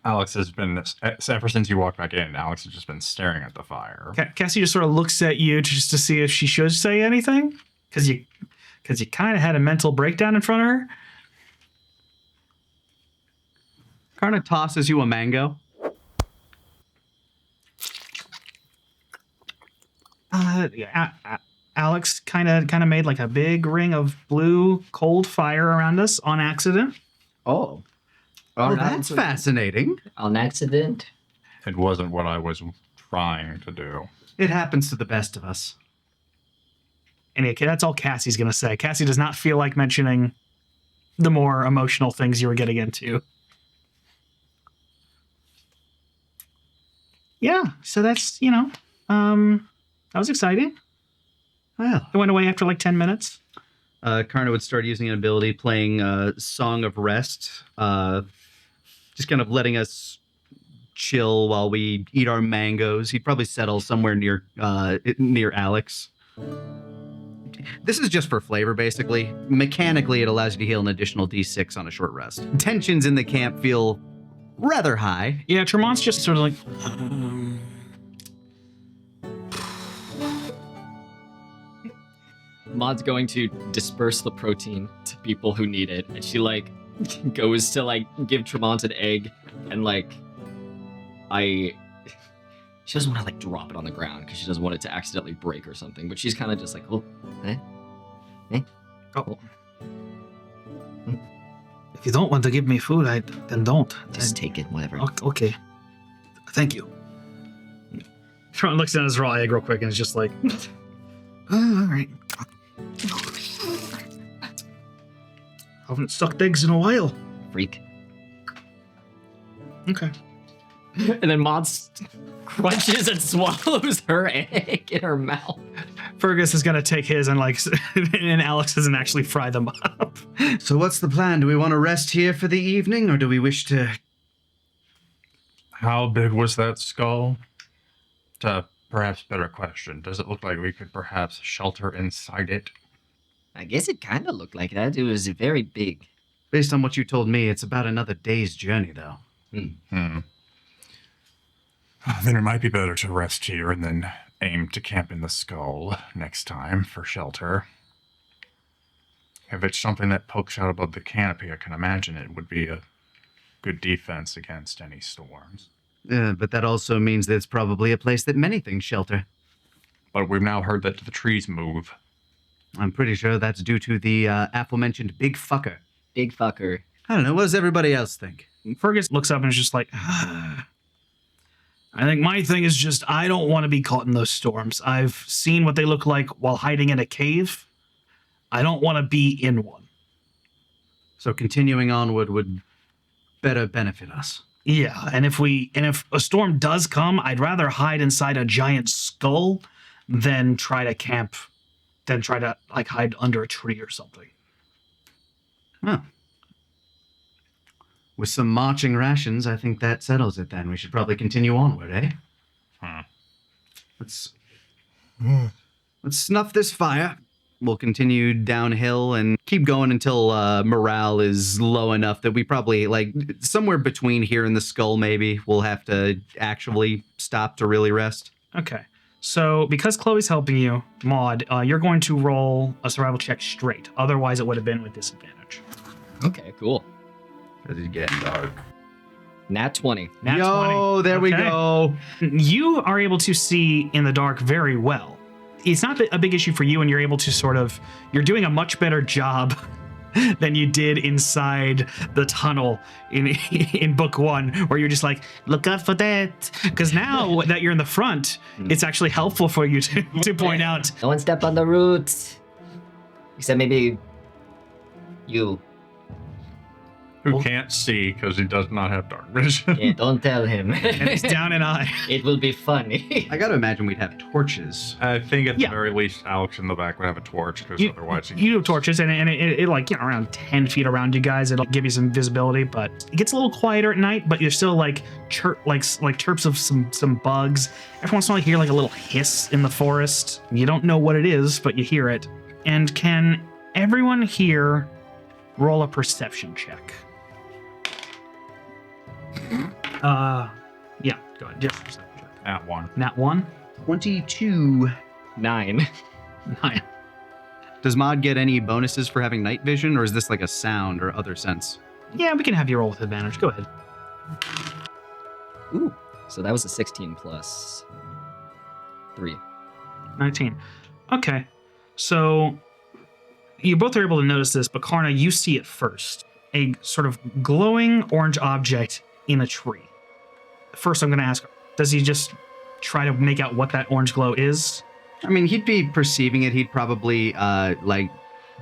Alex has been, ever since you walked back in, Alex has just been staring at the fire. Cassie just sort of looks at you just to see if she should say anything, because you kind of had a mental breakdown in front of her. Karna tosses you a mango. Alex kind of made like a big ring of blue cold fire around us on accident. Oh. Oh, that's fascinating. On accident. It wasn't what I was trying to do. It happens to the best of us. And that's all Cassie's gonna say. Cassie does not feel like mentioning the more emotional things you were getting into. Yeah, so that's that was exciting. Well, It went away after like 10 minutes. Karna would start using an ability, playing Song of Rest, just kind of letting us chill while we eat our mangoes. He'd probably settle somewhere near Alex. This is just for flavor, basically. Mechanically, it allows you to heal an additional D6 on a short rest. Tensions in the camp feel rather high. Yeah, Tremont's just sort of like, Maud's going to disperse the protein to people who need it, and she like goes to like give Tremont an egg, and like she doesn't want to like drop it on the ground because she doesn't want it to accidentally break or something. But she's kind of just like, oh, oh. If you don't want to give me food, then don't. Just take it, whatever. Okay. Thank you. Tremont looks at his raw egg real quick and is just like, all right. Haven't sucked eggs in a while. Freak. Okay. and then Maud crunches and swallows her egg in her mouth. Fergus is gonna take his and and Alex doesn't actually fry them up. So what's the plan? Do we want to rest here for the evening, or do we wish to... How big was that skull? Perhaps better question. Does it look like we could perhaps shelter inside it? I guess it kind of looked like that. It was very big. Based on what you told me, it's about another day's journey, though. Then it might be better to rest here and then aim to camp in the skull next time for shelter. If it's something that pokes out above the canopy, I can imagine it would be a good defense against any storms. But that also means that it's probably a place that many things shelter. But we've now heard that the trees move. I'm pretty sure that's due to the aforementioned big fucker. Big fucker. I don't know, what does everybody else think? Fergus looks up and is just like, I think my thing is just I don't want to be caught in those storms. I've seen what they look like while hiding in a cave. I don't want to be in one. So continuing onward would better benefit us. Yeah, and if a storm does come, I'd rather hide inside a giant skull than try to hide under a tree or something. Oh. With some marching rations, I think that settles it then. We should probably continue onward, eh? Let's snuff this fire. We'll continue downhill and keep going until morale is low enough that we probably, somewhere between here and the skull maybe, we'll have to actually stop to really rest. Okay. So because Chloe's helping you, Maud, you're going to roll a survival check straight. Otherwise, it would have been with disadvantage. Okay, cool. As it's getting dark. Nat 20. Nat Yo, 20. there we Okay. go. You are able to see in the dark very well. it's not a big issue for you, and you're able to you're doing a much better job than you did inside the tunnel in book 1, where you're just like, look out for that. Because now that you're in the front, it's actually helpful for you to point out. No one step on the roots. Except maybe you. Who can't see because he does not have dark vision. Yeah, don't tell him. And it's down an eye. It will be funny. I gotta imagine we'd have torches. I think at Yeah. the very least, Alex in the back would have a torch because otherwise You have torches, and it like, you know, around 10 feet around you guys, it'll give you some visibility, but it gets a little quieter at night, but you're still like chirps of some bugs. Every once in a while you hear like a little hiss in the forest. You don't know what it is, but you hear it. And can everyone here roll a perception check? Yeah, go ahead. Just perception check. at 1. Nat 1? 22. 9. 9. Does Mod get any bonuses for having night vision, or is this like a sound or other sense? Yeah, we can have you roll with advantage. Go ahead. Ooh. So that was a 16 plus 3. 19. Okay. So you both are able to notice this, but Karna, you see it first. A sort of glowing orange object in a tree. First, I'm going to ask, does he just try to make out what that orange glow is? I mean, he'd be perceiving it. He'd probably like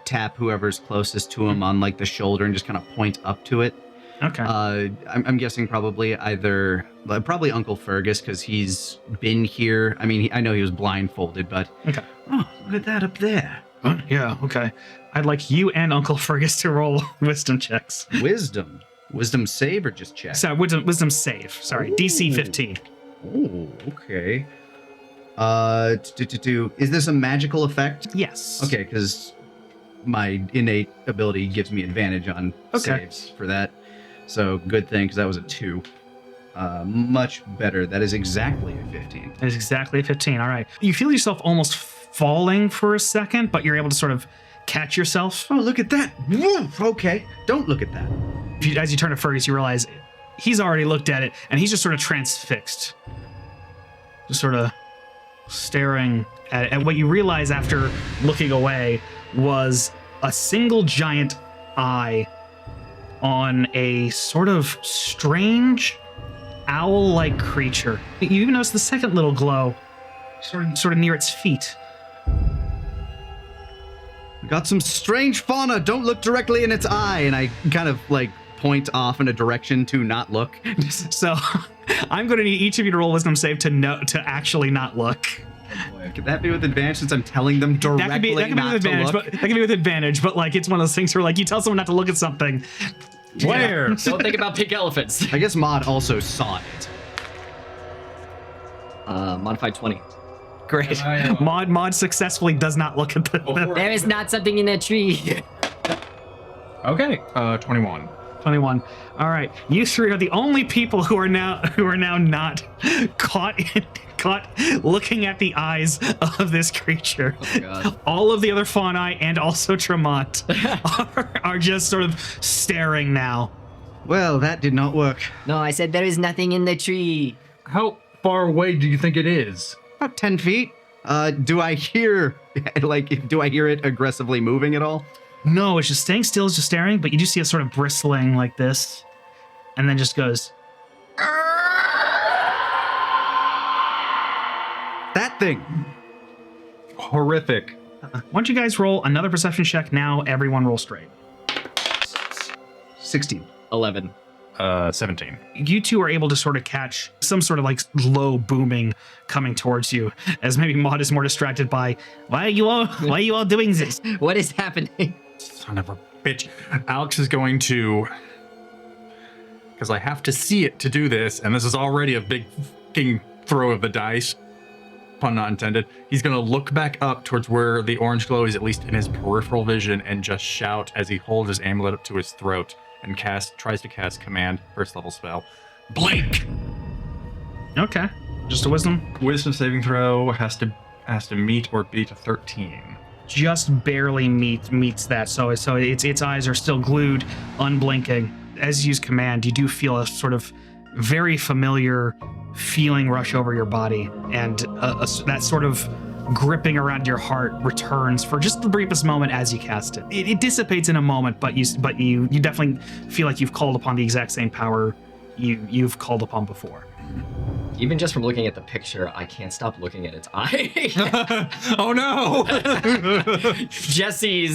tap whoever's closest to him on like the shoulder and just kind of point up to it. Okay. I'm guessing probably probably Uncle Fergus, because he's been here. I mean, I know he was blindfolded, but Okay. oh, look at that up there. Yeah, okay. I'd like you and Uncle Fergus to roll wisdom checks. Wisdom save or just check? So wisdom save. Sorry, DC 15. Oh, okay. Is this a magical effect? Yes. Okay, because my innate ability gives me advantage on saves for that. So good thing, because that was a 2. Much better. That is exactly a 15. That is exactly a 15. All right. You feel yourself almost falling for a second, but you're able to sort of catch yourself. Oh, look at that. Woo! Okay, don't look at that. As you turn to Fergus, you realize he's already looked at it, and he's just sort of transfixed. Just sort of staring at it. And what you realize after looking away was a single giant eye on a sort of strange owl-like creature. You even notice the second little glow sort of near its feet. We got some strange fauna. Don't look directly in its eye. And I kind of like point off in a direction to not look. So I'm going to need each of you to roll wisdom save to actually not look. Could that be with advantage, since I'm telling them directly That could be with not advantage, to look? but that can be with advantage. But like, it's one of those things where like you tell someone not to look at something. Where? Don't think about pink elephants. I guess Mod also saw it. Modified 20. Great. Mod successfully does not look at the. There is not something in the tree. Okay, 21. 21. All right, you three are the only people who are now not caught looking at the eyes of this creature. Oh, God. All of the other fauna and also Tremont are just sort of staring now. Well, that did not work. No, I said there is nothing in the tree. How far away do you think it is? About 10 feet. Do I hear it aggressively moving at all? No, it's just staying still, it's just staring, but you do see it sort of bristling like this, and then just goes. That thing. Horrific. Why don't you guys roll another perception check now? Everyone roll straight. 16. 11. 17. You two are able to sort of catch some sort of like low booming coming towards you, as maybe Maud is more distracted by why are you all doing this? What is happening? Son of a bitch. Alex is going to, because I have to see it to do this, and this is already a big fucking throw of the dice, pun not intended. He's going to look back up towards where the orange glow is, at least in his peripheral vision, and just shout as he holds his amulet up to his throat and tries to cast command, first level spell. Blink! Okay, just a wisdom. Wisdom saving throw has to meet or beat a 13. Just barely meets that, so its eyes are still glued, unblinking. As you use command, you do feel a sort of very familiar feeling rush over your body, and that sort of gripping around your heart returns for just the briefest moment as you cast it. It dissipates in a moment, but you definitely feel like you've called upon the exact same power you've called upon before. Even just from looking at the picture, I can't stop looking at its eye. Oh no! Jesse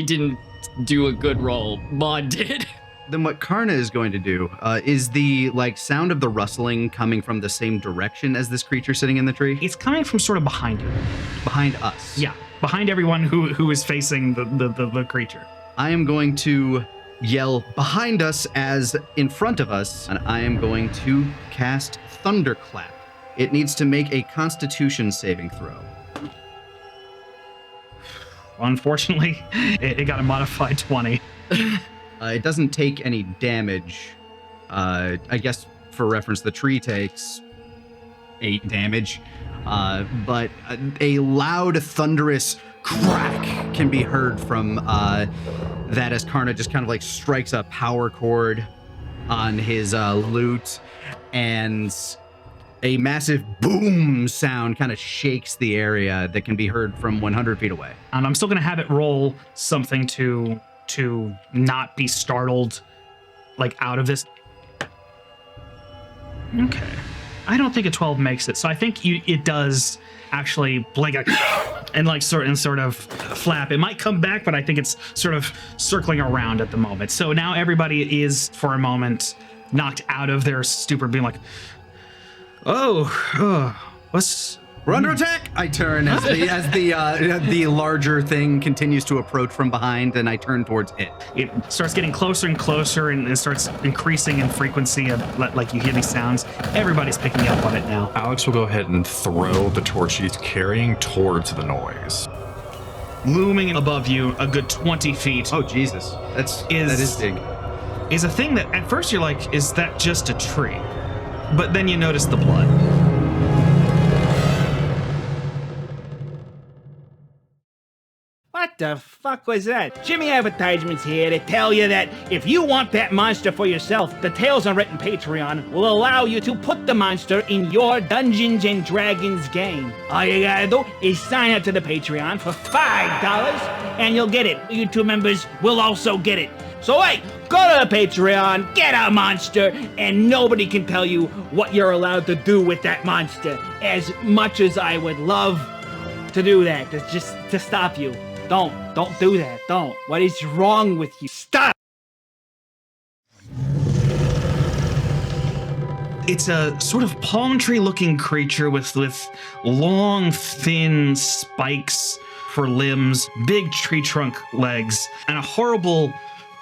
didn't do a good roll. Maud did. Then what Karna is going to do is the sound of the rustling coming from the same direction as this creature sitting in the tree? It's coming from sort of behind you. Behind us. Yeah, behind everyone who is facing the creature. I am going to yell behind us as in front of us, and I am going to cast Thunderclap. It needs to make a Constitution saving throw. Unfortunately, it got a modified 20. It doesn't take any damage. I guess for reference, the tree takes 8 damage. But a loud, thunderous crack can be heard from that as Karna just kind of strikes a power chord on his lute, and a massive boom sound kind of shakes the area that can be heard from 100 feet away. And I'm still going to have it roll something to not be startled, out of this. Okay. I don't think a 12 makes it, so I think it does actually blink and sort of flap. It might come back, but I think it's sort of circling around at the moment. So now everybody is, for a moment, knocked out of their stupor, being like, what's... We're under attack! I turn as the larger thing continues to approach from behind, and I turn towards it. It starts getting closer and closer, and it starts increasing in frequency of, you hear these sounds. Everybody's picking up on it now. Alex will go ahead and throw the torch he's carrying towards the noise. Looming above you a good 20 feet. Oh, Jesus. That is big. Is a thing that at first you're like, is that just a tree? But then you notice the blood. What the fuck was that? Jimmy Advertisements here to tell you that if you want that monster for yourself, the Tales Unwritten Patreon will allow you to put the monster in your Dungeons and Dragons game. All you gotta do is sign up to the Patreon for $5 and you'll get it. YouTube members will also get it. So hey, go to the Patreon, get a monster, and nobody can tell you what you're allowed to do with that monster. As much as I would love to do that, just to stop you. Don't do that, don't. What is wrong with you? Stop! It's a sort of palm tree looking creature with long, thin spikes for limbs, big tree trunk legs, and a horrible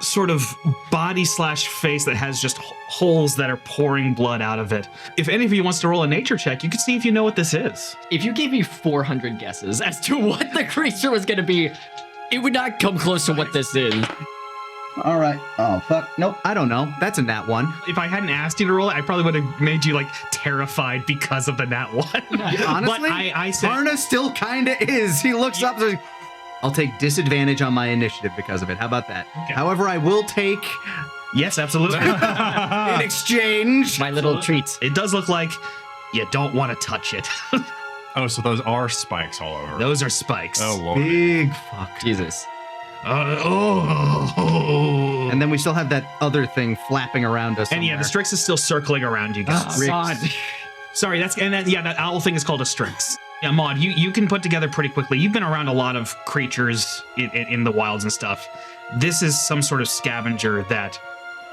sort of body/face that has just holes that are pouring blood out of it. If any of you wants to roll a nature check, you can see if you know what this is. If you gave me 400 guesses as to what the creature was going to be, it would not come close to what this is. All right. Oh, fuck. Nope. I don't know. That's a nat 1. If I hadn't asked you to roll it, I probably would have made you terrified because of the nat 1. Honestly, but I said, Karna still kind of is. He looks up and I'll take disadvantage on my initiative because of it. How about that? Okay. However, I will take yes, absolutely. in exchange My little treat. It does look like you don't want to touch it. Oh, so those are spikes all over. Those are spikes. Oh, Lord. big fuck. Jesus. And then we still have that other thing flapping around us. And yeah, the Stryx is still circling around you guys. Sorry, that owl thing is called a Stryx. Yeah, Maud, you can put together pretty quickly. You've been around a lot of creatures in the wilds and stuff. This is some sort of scavenger that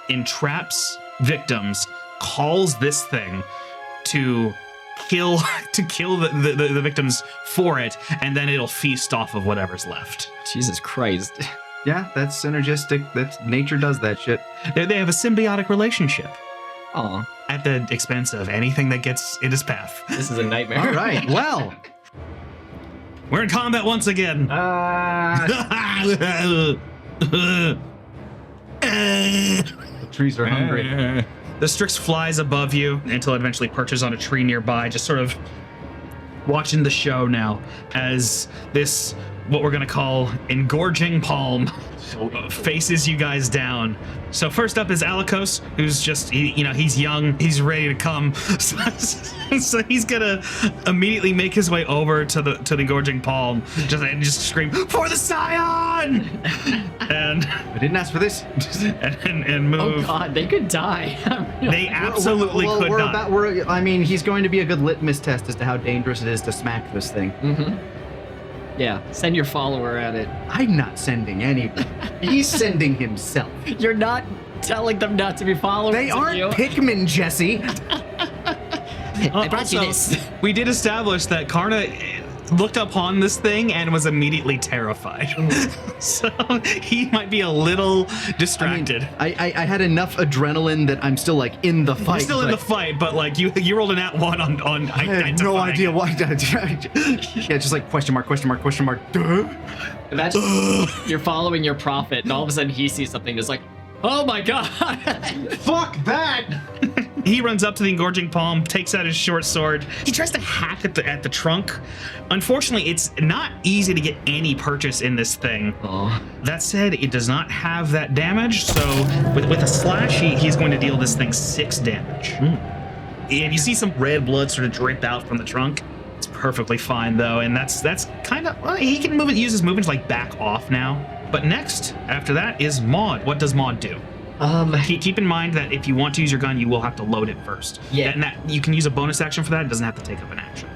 entraps victims, calls this thing to kill the victims for it, and then it'll feast off of whatever's left. Jesus Christ. Yeah, that's synergistic. That's nature does that shit. They have a symbiotic relationship Aw, at the expense of anything that gets in its path. this is a nightmare. All right. Well, We're in combat once again. the trees are hungry. The Stryx flies above you until it eventually perches on a tree nearby, just sort of watching the show now as this what we're gonna call Engorging Palm faces you guys down. So first up is Alikos, who's just, he's young, he's ready to come. So he's gonna immediately make his way over to the Engorging Palm, just scream, "For the Scion!" and I didn't ask for this. and move. Oh god, they could die. They absolutely could not. I mean, he's going to be a good litmus test as to how dangerous it is to smack this thing. Mm-hmm. Yeah, send your follower at it. I'm not sending anyone. He's sending himself. You're not telling them not to be followers. They aren't you. Pikmin, Jesse. I brought you this. We did establish that Karna looked upon this thing and was immediately terrified. So he might be a little distracted. I had enough adrenaline that I'm still like in the fight. You're still in the fight, but like you rolled an at one on I had no idea why. Yeah, just like question mark. Duh. Imagine you're following your prophet, and all of a sudden he sees something that's like, oh my god. Fuck that. He runs up to the Engorging Palm, takes out his short sword. He tries to hack at the trunk. Unfortunately, it's not easy to get any purchase in this thing. Oh. That said, it does not have that damage, so with a slash, he's going to deal this thing 6 damage. And you see some red blood sort of drip out from the trunk. It's perfectly fine though, and that's kind of, well, he can use his movement to like back off now. But next, after that, is Maud. What does Maud do? Keep in mind that if you want to use your gun, you will have to load it first. Yeah. And that you can use a bonus action for that. It doesn't have to take up an action.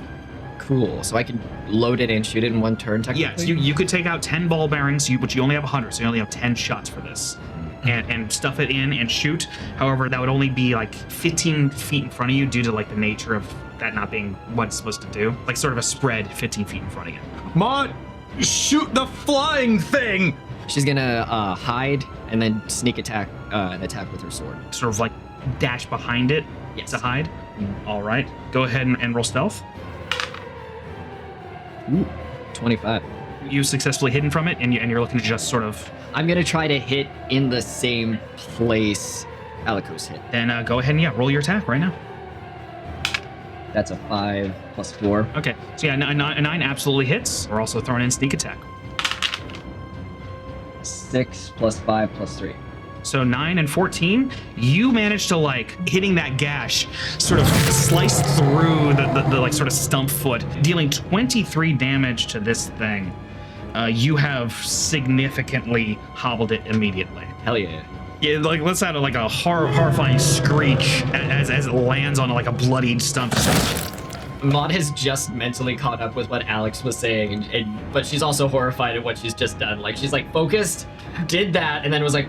Cool. So I can load it and shoot it in one turn, technically? Yes, you could take out 10 ball bearings, but you only have 100, so you only have 10 shots for this. And stuff it in and shoot. However, that would only be like 15 feet in front of you due to like the nature of that not being what it's supposed to do. Like sort of a spread 15 feet in front of you. Maud, shoot the flying thing! She's gonna hide and then sneak attack and attack with her sword. Sort of like dash behind it to hide. All right, go ahead and roll stealth. Ooh, 25. You successfully hidden from it, and you're looking to just sort of. I'm gonna try to hit in the same place Alikos hit. Then go ahead and roll your attack right now. That's a 5 plus 4. Okay, so yeah, a 9 absolutely hits. We're also throwing in sneak attack. 6 plus 5 plus 3. So 9 and 14, you managed to like hitting that gash, sort of slice through the like sort of stump foot, dealing 23 damage to this thing. You have significantly hobbled it immediately. Hell yeah. Yeah, like let's add like a horrifying screech as it lands on like a bloodied stump. Maud has just mentally caught up with what Alex was saying, but she's also horrified at what she's just done. Like she's like focused, did that, and then was like,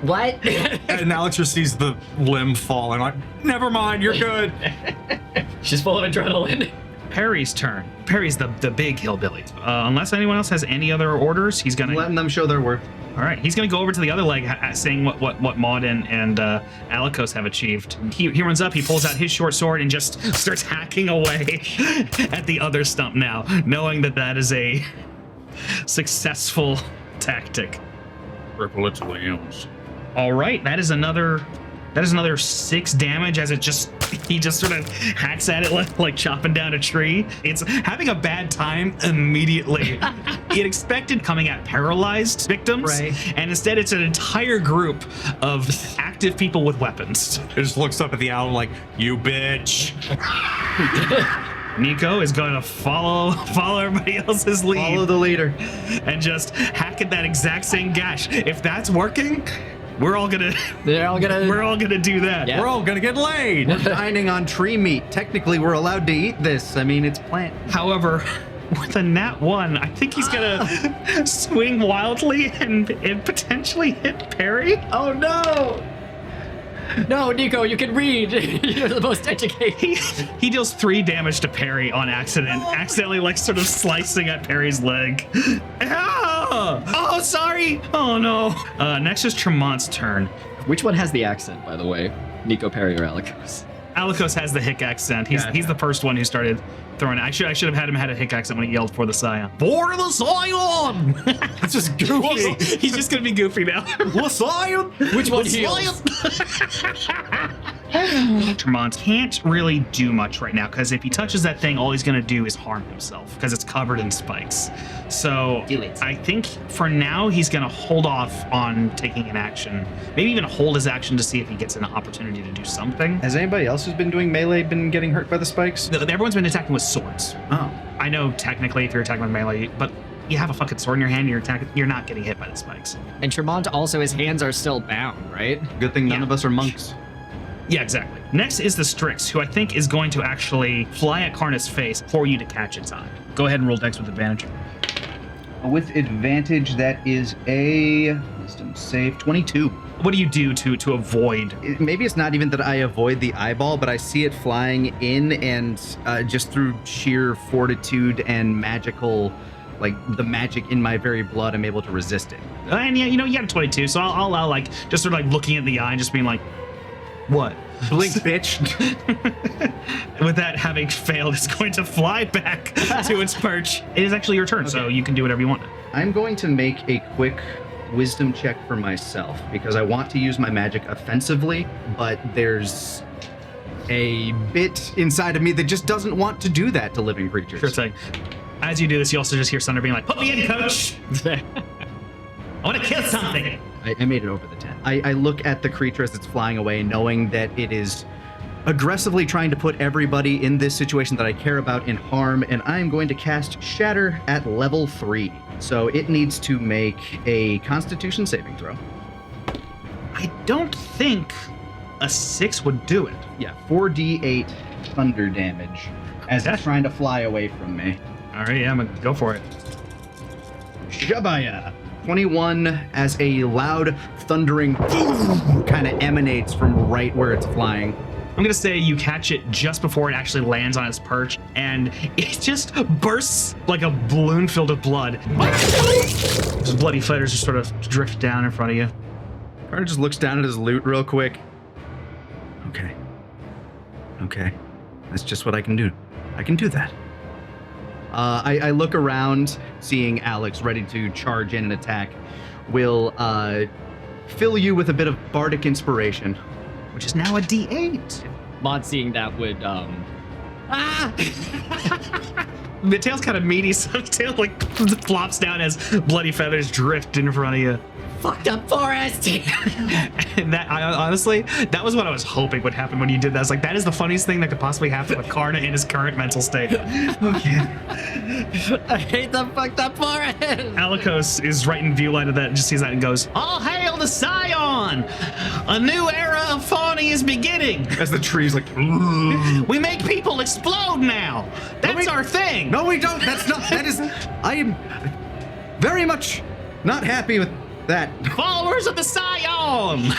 what? And Alex just sees the limb fall and like, never mind, you're good. She's full of adrenaline. Perry's turn. Perry's the big hillbilly. Unless anyone else has any other orders, he's gonna Letting them show their worth. All right, he's gonna go over to the other leg, saying what Maud and Alikos have achieved. He runs up, he pulls out his short sword and just starts hacking away at the other stump now, knowing that is a successful tactic. Ripple its limbs. All right, that is another 6 damage as he just sort of hacks at it like chopping down a tree. It's having a bad time immediately. It expected coming at paralyzed victims, Right. And instead it's an entire group of active people with weapons. It just looks up at the owl like, you bitch. Nico is going to follow everybody else's lead. Follow the leader. And just hack at that exact same gash. If that's working, we're all gonna do that. Yeah. We're all gonna get laid. Dining on tree meat. Technically, we're allowed to eat this. I mean, it's plant. However, with a nat 1, I think he's gonna swing wildly and potentially hit Perry. Oh no! No, Nico, you can read. You're the most educated. He deals 3 damage to Perry on accident, accidentally like sort of slicing at Perry's leg. Ah! Oh, sorry. Oh no. Next is Tremont's turn. Which one has the accent, by the way? Nico, Perry, or Alikos? Alikos has the hick accent. He's the first one who started throwing it. I should have had him had a hick accent when he yelled for the Scion. For the Scion! It's just goofy. He's just gonna be goofy now. The Scion? Which one heals? Tremont can't really do much right now because if he touches that thing, all he's going to do is harm himself because it's covered in spikes. So Do it. I think for now he's going to hold off on taking an action. Maybe even hold his action to see if he gets an opportunity to do something. Has anybody else who's been doing melee been getting hurt by the spikes? Everyone's been attacking with swords. Oh. I know technically if you're attacking with melee, but you have a fucking sword in your hand and you're not getting hit by the spikes. And Tremont also, his hands are still bound, right? Good thing none Yeah. of us are monks. Yeah, exactly. Next is the Stryx, who I think is going to actually fly at Karna's face for you to catch its eye. Go ahead and roll dex with advantage. With advantage, that is a wisdom save 22. What do you do to avoid? Maybe it's not even that I avoid the eyeball, but I see it flying in, and just through sheer fortitude and magical, like the magic in my very blood, I'm able to resist it. And yeah, you know, you got a 22, so I'll allow like just sort of like looking at the eye and just being like, what? Blink, bitch. With that having failed, it's going to fly back to its perch. It is actually your turn, so you can do whatever you want. I'm going to make a quick wisdom check for myself because I want to use my magic offensively, but there's a bit inside of me that just doesn't want to do that to living creatures. Sure thing. As you do this, you also just hear Sunder being like, put me in, coach! I want to kill something! I made it over the 10. I look at the creature as it's flying away, knowing that it is aggressively trying to put everybody in this situation that I care about in harm, and I'm going to cast Shatter at level 3. So it needs to make a Constitution saving throw. I don't think a 6 would do it. Yeah, 4d8 thunder damage as it's trying to fly away from me. All right, yeah, I'm gonna go for it. Shabaya. 21 as a loud thundering boom kind of emanates from right where it's flying. I'm gonna say you catch it just before it actually lands on its perch, and it just bursts like a balloon filled with blood. Those bloody feathers just sort of drift down in front of you. Karna just looks down at his loot real quick. Okay. That's just what I can do. I can do that. I look around, seeing Alex ready to charge in and attack. Will fill you with a bit of bardic inspiration. Which is now a D8. Mod seeing that would, The tail's kind of meaty, so the tail like flops down as bloody feathers drift in front of you. Fucked up forest. And that, honestly, that was what I was hoping would happen when you did that. I was like, that is the funniest thing that could possibly happen with Karna in his current mental state. Okay. I hate the fucked up forest. Alikos is right in view line of that and just sees that and goes, all hail the Scion! A new era of fawning is beginning! As the tree's like, We make people explode now! That's our thing! no, we don't. That's not. That is. I am very much not happy with that. Followers of the Scion!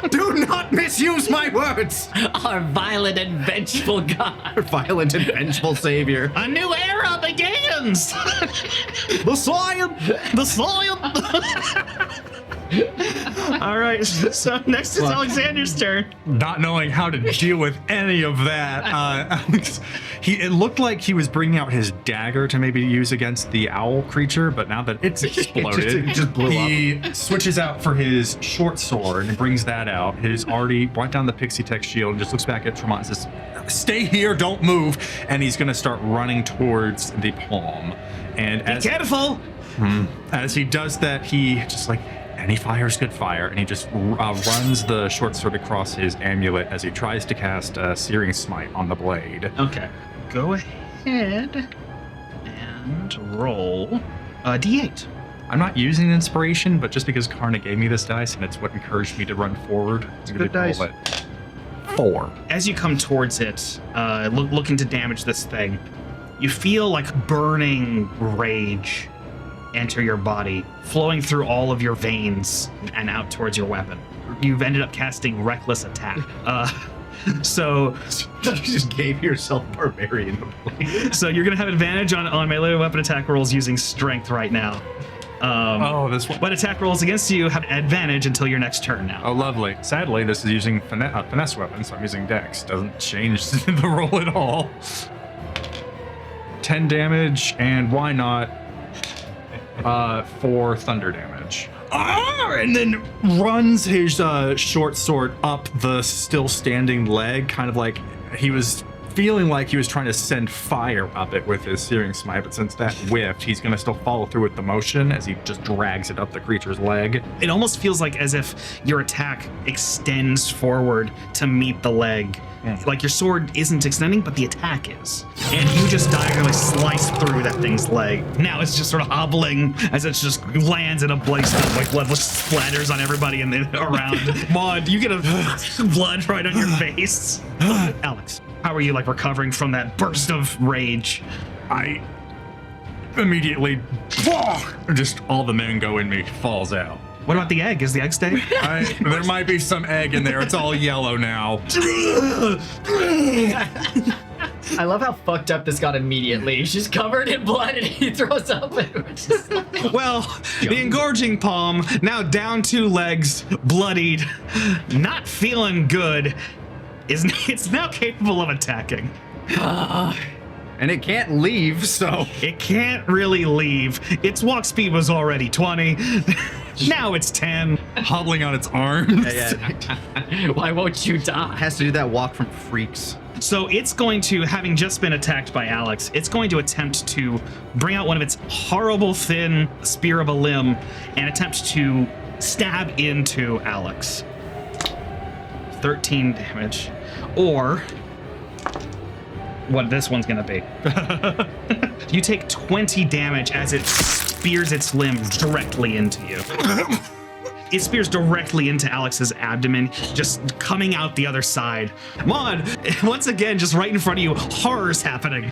Do not misuse my words. Our violent and vengeful god. Violent and vengeful savior. A new era begins! The Scion. The Scion! All right, so next is Alexander's turn. Not knowing how to deal with any of that, Alex, it looked like he was bringing out his dagger to maybe use against the owl creature, but now that it's exploded, it just blew he switches out for his short sword and brings that out. He's already brought down the pixie tech shield and just looks back at Tremont and says, "Stay here, don't move." And he's gonna start running towards the palm. And Be careful! as he does that, he just like, any fire is good fire, and he just runs the short sword across his amulet as he tries to cast Searing Smite on the blade. Okay, go ahead and roll a D8. I'm not using inspiration, but just because Karna gave me this dice and it's what encouraged me to run forward, I'm good gonna dice. roll it. 4. As you come towards it, looking to damage this thing, you feel like burning rage enter your body, flowing through all of your veins and out towards your weapon. You've ended up casting Reckless Attack. So You just gave yourself barbarian. so you're gonna have advantage on melee weapon attack rolls using strength right now. This one. But attack rolls against you have advantage until your next turn now. Oh, lovely. Sadly, this is using finesse weapon, so I'm using dex. Doesn't change the roll at all. 10 damage, and why not? for thunder damage. And then runs his short sword up the still standing leg, kind of like he was feeling like he was trying to send fire up it with his searing smite, but since that whiffed, he's going to still follow through with the motion as he just drags it up the creature's leg. It almost feels like as if your attack extends forward to meet the leg. Like your sword isn't extending, but the attack is. And you just diagonally slice through that thing's leg. Now it's just sort of hobbling as it just lands in a blaze of like blood splatters on everybody and around. Maud, you get a blood right on your face. Alex, how are you like recovering from that burst of rage? I immediately, just all the mango in me falls out. What about the egg? Is the egg stay? There might be some egg in there. It's all yellow now. I love how fucked up this got immediately. She's covered in blood and he throws up. And we're just Well, the Engorging Palm, now down 2 legs, bloodied, not feeling good, it's now capable of attacking. And it can't leave, so It can't really leave. Its walk speed was already 20. Now it's 10. Hobbling on its arms. why won't you die? has to do that walk from Freaks. So it's going to, having just been attacked by Alex, it's going to attempt to bring out one of its horrible thin spear of a limb and attempt to stab into Alex. 13 damage. Or what this one's gonna be. You take 20 damage as it spears its limb directly into you. It spears directly into Alex's abdomen, just coming out the other side. Maud, once again, just right in front of you, horror's happening.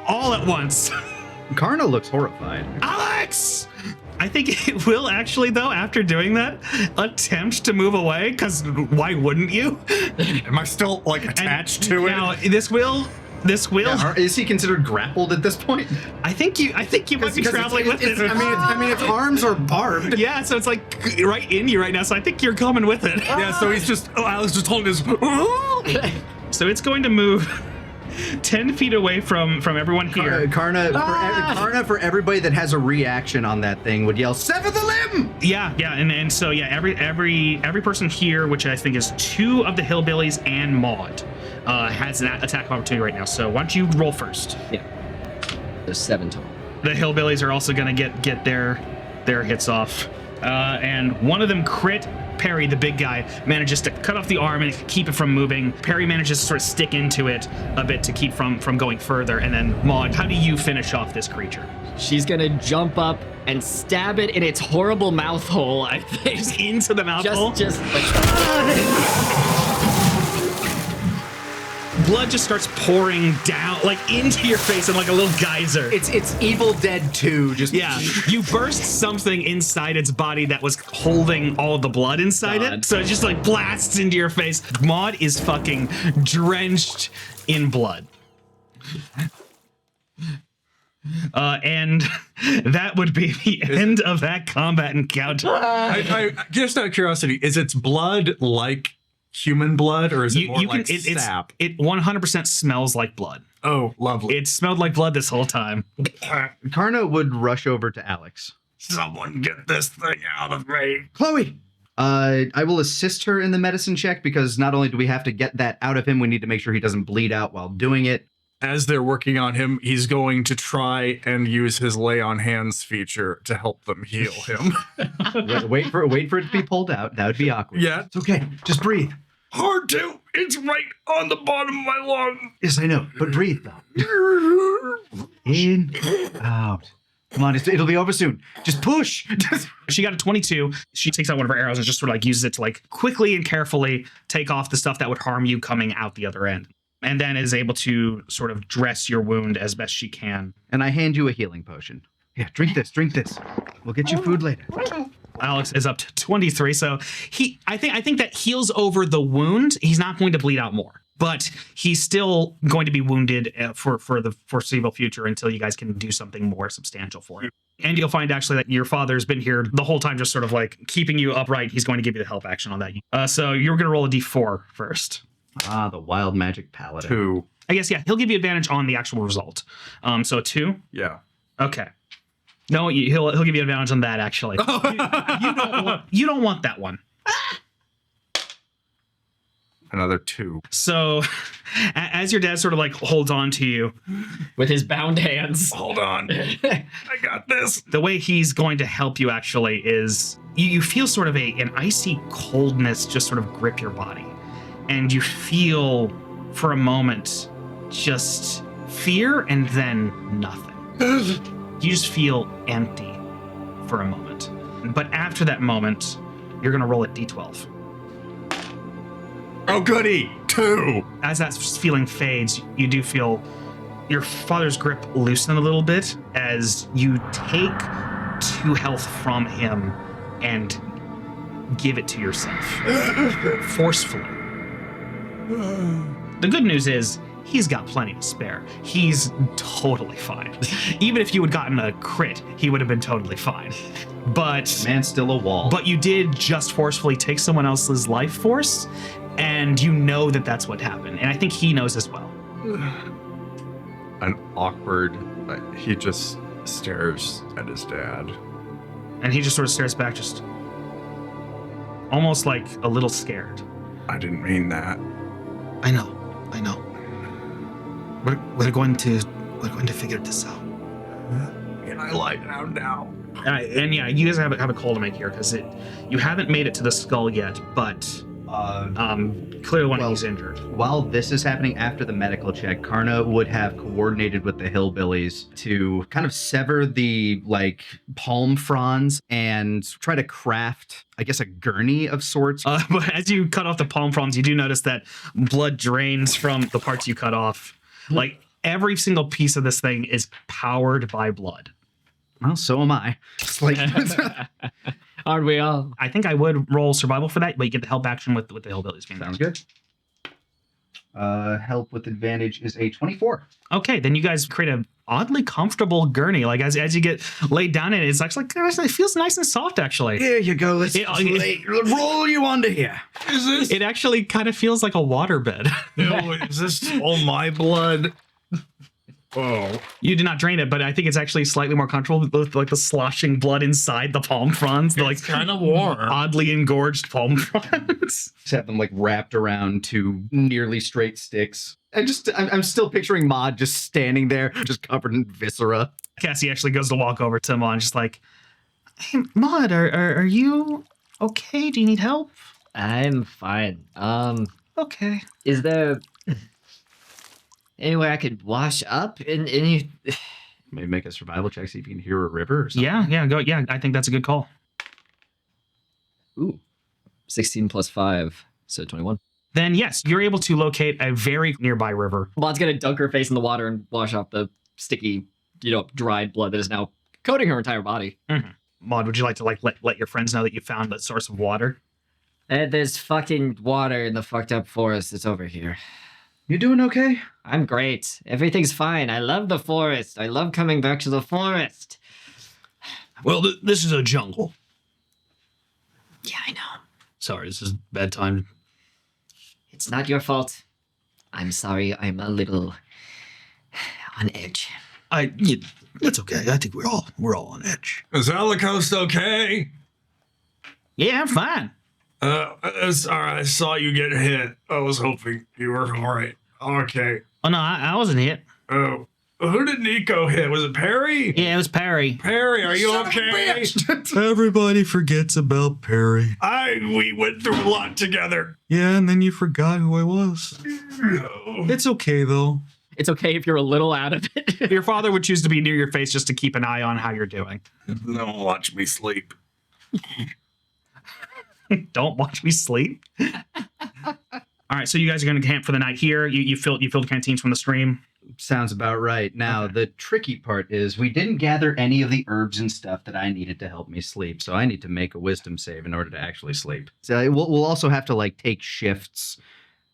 All at once. Karna looks horrified. Alex! I think it will actually, though, after doing that, attempt to move away, because why wouldn't you? Am I still like attached to it? Now, this will. Is he considered grappled at this point? I think you might be traveling with it. I mean, its arms are barbed. Yeah, so it's like right in you right now. So I think you're coming with it. Yeah, so he's just, Alex just holding his. So it's going to move 10 feet away from everyone here. Karna, for everybody that has a reaction on that thing, would yell, "Sever the limb!" Yeah, and so yeah, every person here, which I think is 2 of the hillbillies and Maud, has that attack opportunity right now. So why don't you roll first? Yeah. There's 7 total. The hillbillies are also going to get their hits off, and one of them crit. Perry, the big guy, manages to cut off the arm and keep it from moving. Perry manages to sort of stick into it a bit to keep from going further. And then Maud, how do you finish off this creature? She's gonna jump up and stab it in its horrible mouth hole, I think. Just into the mouth hole? Just like Blood just starts pouring down, like into your face in like a little geyser. It's Evil Dead 2. Just Yeah, you burst something inside its body that was holding all the blood inside it. So it just like blasts into your face. Maud is fucking drenched in blood. And that would be the end of that combat encounter. I just out of curiosity, is its blood like human blood, or is it more like sap? It 100% smells like blood. Oh, lovely. It smelled like blood this whole time. Karna would rush over to Alex. Someone get this thing out of me. Chloe! I will assist her in the medicine check, because not only do we have to get that out of him, we need to make sure he doesn't bleed out while doing it. As they're working on him, he's going to try and use his lay on hands feature to help them heal him. Wait for it to be pulled out. That would be awkward. Yeah. It's okay. Just breathe. Hard to. It's right on the bottom of my lung. Yes, I know. But breathe, though. In, out. Come on, it'll be over soon. Just push. She got a 22. She takes out one of her arrows and just sort of like uses it to like quickly and carefully take off the stuff that would harm you coming out the other end. And then is able to sort of dress your wound as best she can. And I hand you a healing potion. Yeah, drink this. We'll get you food later. Alex is up to 23, so I think that heals over the wound. He's not going to bleed out more, but he's still going to be wounded for the foreseeable future until you guys can do something more substantial for him. And you'll find actually that your father's been here the whole time, just sort of like keeping you upright. He's going to give you the help action on that. So you're going to roll a d4 first. Ah, the wild magic paladin. 2. I guess, yeah, he'll give you advantage on the actual result. So 2? Yeah. Okay. No, he'll give you advantage on that, actually. You don't want that one. Another 2. So as your dad sort of like holds on to you, With his bound hands. Hold on. I got this. the way he's going to help you actually is you feel sort of an icy coldness just sort of grip your body. And you feel for a moment just fear and then nothing. You just feel empty for a moment. But after that moment, you're going to roll a d12. Oh, goody. 2. As that feeling fades, you do feel your father's grip loosen a little bit as you take 2 health from him and give it to yourself forcefully. The good news is he's got plenty to spare. He's totally fine. Even if you had gotten a crit, he would have been totally fine. But Man's still a wall. But you did just forcefully take someone else's life force, and you know that that's what happened. And I think he knows as well. An awkward. He just stares at his dad. And he just sort of stares back, just almost like a little scared. I didn't mean that. I know. We're going to figure this out. Can I lie down now? And yeah, you guys have a call to make here because you haven't made it to the skull yet, but clearly one of you's injured. While this is happening after the medical check, Karna would have coordinated with the hillbillies to kind of sever the palm fronds and try to craft, I guess, a gurney of sorts. But as you cut off the palm fronds, you do notice that blood drains from the parts you cut off. Like every single piece of this thing is powered by blood. Well, so am I. Just like Aren't we all? I think I would roll survival for that, but you get the help action with the hillbillies being there. Sounds good. Help with advantage is a 24. Okay, then you guys create an oddly comfortable gurney. Like as you get laid down in it, it's actually it feels nice and soft. Actually, Here you go. Let's roll you onto here. Is this? it actually kind of feels like a waterbed. Is this all my blood? Oh. You did not drain it, but I think it's actually slightly more comfortable with like the sloshing blood inside the palm fronds. The, like kind of warm. oddly engorged palm fronds. Just have them wrapped around 2 nearly straight sticks. I'm still picturing Maud just standing there, just covered in viscera. Cassie actually goes to walk over to Maud, just like, "Hey, Maud, are you okay? Do you need help?" I'm fine. Okay. Is there anywhere I could wash up? Maybe make a survival check, see if you can hear a river or something. Yeah, go. Yeah, I think that's a good call. Ooh. 16 plus 5, so 21. Then yes, you're able to locate a very nearby river. Maud's gonna dunk her face in the water and wash off the sticky, dried blood that is now coating her entire body. Mm-hmm. Maud, would you like to let your friends know that you found a source of water? There's fucking water in the fucked up forest. It's over here. You doing okay? I'm great. Everything's fine. I love the forest. I love coming back to the forest. Well, this is a jungle. Yeah, I know. Sorry, this is bedtime. It's not your fault. I'm sorry. I'm a little on edge. That's okay. I think we're all on edge. Is Holocaust okay? Yeah, I'm fine. Sorry, I saw you get hit. I was hoping you were all right. Okay. Oh no, I wasn't hit. Oh, who did Nico hit? Was it Perry? Yeah, it was Perry. Perry, are you okay? Everybody forgets about Perry. We went through a lot together. Yeah, and then you forgot who I was. Oh. It's okay, though. It's okay if you're a little out of it. Your father would choose to be near your face just to keep an eye on how you're doing. Don't watch me sleep. Don't watch me sleep. All right, so you guys are going to camp for the night here. You filled canteens from the stream. Sounds about right. Now, Okay. the tricky part is we didn't gather any of the herbs and stuff that I needed to help me sleep, so I need to make a wisdom save in order to actually sleep. So we'll also have to take shifts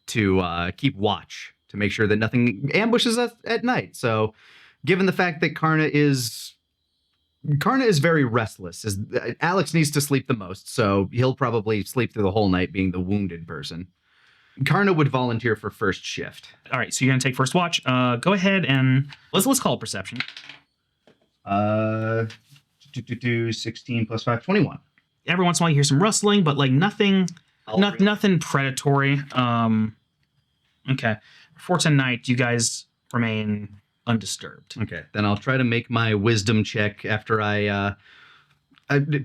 to keep watch to make sure that nothing ambushes us at night. So, given the fact that Karna is very restless, Alex needs to sleep the most, so he'll probably sleep through the whole night, being the wounded person. Karna would volunteer for first shift. All right, so you're going to take first watch. Go ahead and let's call it perception. 16 plus 5, 21. Every once in a while you hear some rustling, but like nothing nothing predatory. Okay. For tonight, you guys remain undisturbed. Okay, then I'll try to make my wisdom check after I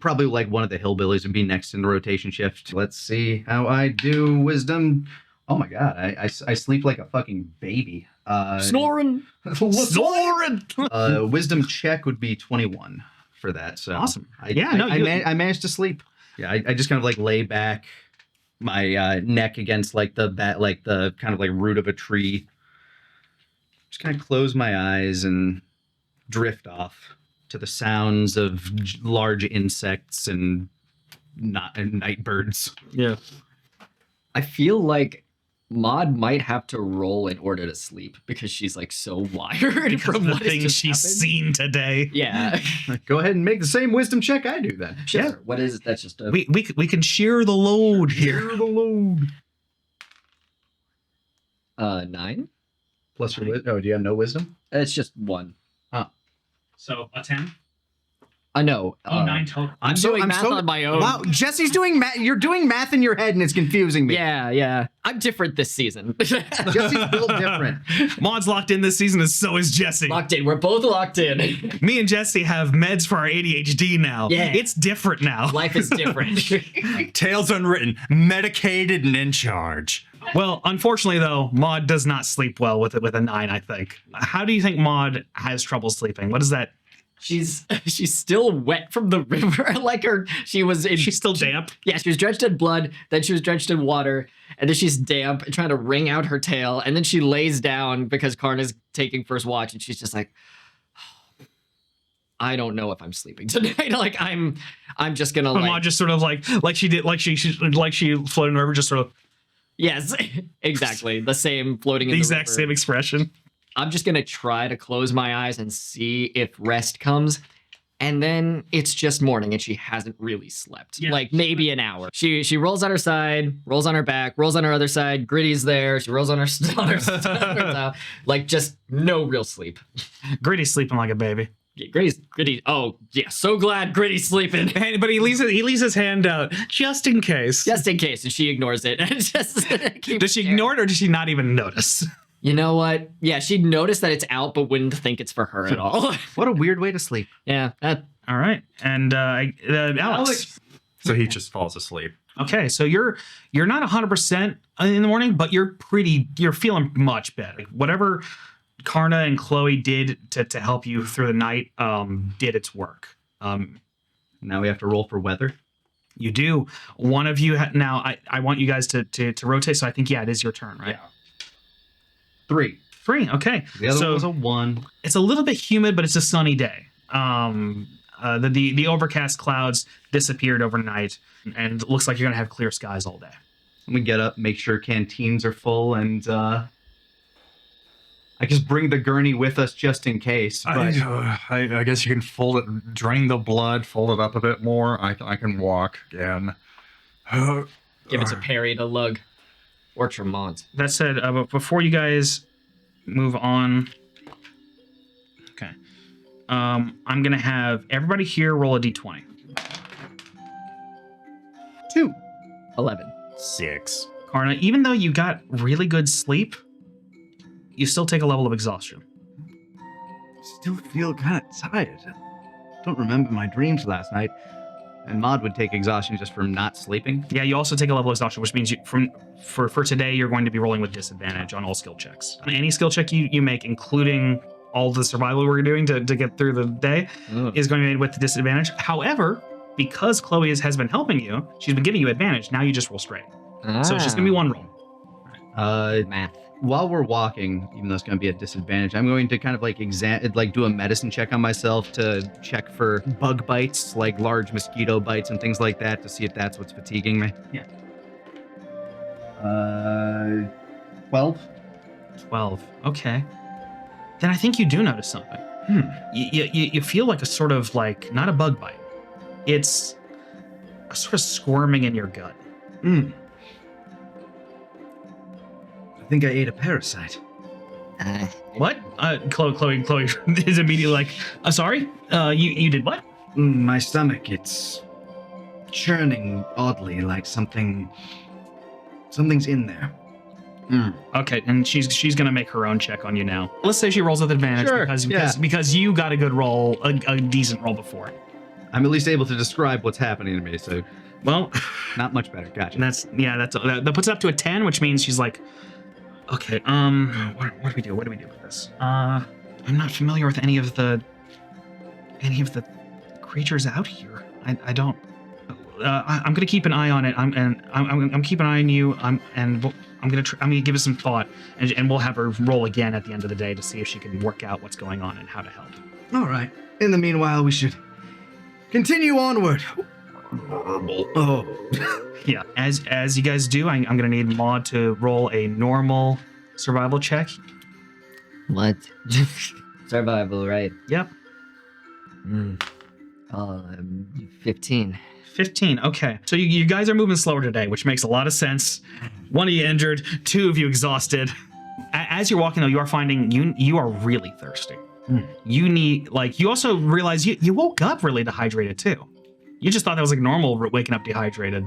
probably like one of the hillbillies would be next in the rotation shift. Let's see how I do wisdom. Oh my god, I sleep like a fucking baby. Snoring. Snoring! Wisdom check would be 21 for that. So Awesome. I managed to sleep. Yeah, I just kind of like lay back, my neck against like the kind of like root of a tree. Just kind of close my eyes and drift off to the sounds of large insects and night birds. Yeah. I feel like Maud might have to roll in order to sleep because she's like so wired from the what has things just she's happened. seen today. Yeah. Go ahead and make the same wisdom check I do then. Sure. Yeah. What is that's just a We can share the load here. Share the load. 9. Plus your wisdom. Oh, do you have no wisdom? It's just 1. So a 10? No. 9 total. I'm doing math on my own. Wow, Jesse's doing math. You're doing math in your head, and it's confusing me. Yeah. I'm different this season. Jesse's built different. Maud's locked in this season, and so is Jesse. Locked in. We're both locked in. Me and Jesse have meds for our ADHD now. Yeah. It's different now. Life is different. Tales Unwritten, medicated and in charge. Well, unfortunately, though, Maud does not sleep well with a 9, I think. How do you think Maud has trouble sleeping? What is that? She's still wet from the river. She's still damp. Yeah, she was drenched in blood, then she was drenched in water, and then she's damp and trying to wring out her tail, and then she lays down because Karna's taking first watch, and she's just like, I don't know if I'm sleeping tonight. Like I'm just gonna But like Maud just sort of like she floated in the river, just sort of yes, exactly the same floating in the the exact river. same expression. I'm just gonna try to close my eyes and see if rest comes. And then it's just morning and she hasn't really slept. Yeah. Like maybe an hour. She rolls on her side, rolls on her back, rolls on her other side. Gritty's there. She rolls on her side. Like just no real sleep. Gritty's sleeping like a baby. Yeah, Gritty. Oh yeah, so glad Gritty's sleeping. But he leaves his hand out just in case. Just in case, and she ignores it. And just keeps Does she staring. ignore it or does she not even notice? You know what? Yeah, she'd notice that it's out, but wouldn't think it's for her at all. What a weird way to sleep. Yeah, that All right. And Alex. So he just falls asleep. Okay, so you're not 100% in the morning, but you're feeling much better. Like, whatever Karna and Chloe did to help you through the night did its work. Now we have to roll for weather. You do. One of you now. I want you guys to rotate. So I think it is your turn, right? Yeah. 3. 3. Okay. The other so one was a 1. it's a little bit humid, but it's a sunny day. The overcast clouds disappeared overnight, and it looks like you're gonna have clear skies all day. We get up, make sure canteens are full, and I just bring the gurney with us just in case. But I guess you can fold it, drain the blood, fold it up a bit more. I can walk again. give it to Perry to lug. Or Tremont. That said, but before you guys move on, okay, I'm gonna have everybody here roll a d20. 2. 11. 6. Karna, even though you got really good sleep, you still take a level of exhaustion. Still feel kind of tired. Don't remember my dreams last night. And Maud would take exhaustion just from not sleeping. Yeah, you also take a level of exhaustion, which means for today you're going to be rolling with disadvantage on all skill checks. Any skill check you make, including all the survival we're doing to get through the day, is going to be made with disadvantage. However, because Chloe has been helping you, she's been giving you advantage. Now you just roll straight. So it's just gonna be one roll. Math. While we're walking, even though it's going to be a disadvantage, I'm going to kind of like do a medicine check on myself to check for bug bites, like large mosquito bites and things like that, to see if that's what's fatiguing me. Yeah. 12. 12. Okay. Then I think you do notice something. You feel like a sort of like, not a bug bite. It's a sort of squirming in your gut. I think I ate a parasite. What? Chloe is immediately like, sorry? You did what? My stomach, it's churning oddly, like something's in there. Okay, and she's gonna make her own check on you now. Let's say she rolls with advantage Sure, because you got a good roll, a decent roll before. I'm at least able to describe what's happening to me, so Well, not much better. Gotcha. that puts it up to a 10, which means she's like, okay, what do we do? What do we do with this? I'm not familiar with any of the creatures out here. I don't. I'm gonna keep an eye on it. I'm keeping an eye on you. I'm gonna give it some thought, and we'll have her roll again at the end of the day to see if she can work out what's going on and how to help. All right. In the meanwhile, we should continue onward. Oh. Yeah. As you guys do, I'm gonna need Maud to roll a normal survival check. What? Survival, right? Yep. 15. 15. Okay. So you guys are moving slower today, which makes a lot of sense. One of you injured, two of you exhausted. As you're walking, though, you are finding you are really thirsty. You need, you also realize you woke up really dehydrated, too. You just thought that was normal waking up dehydrated,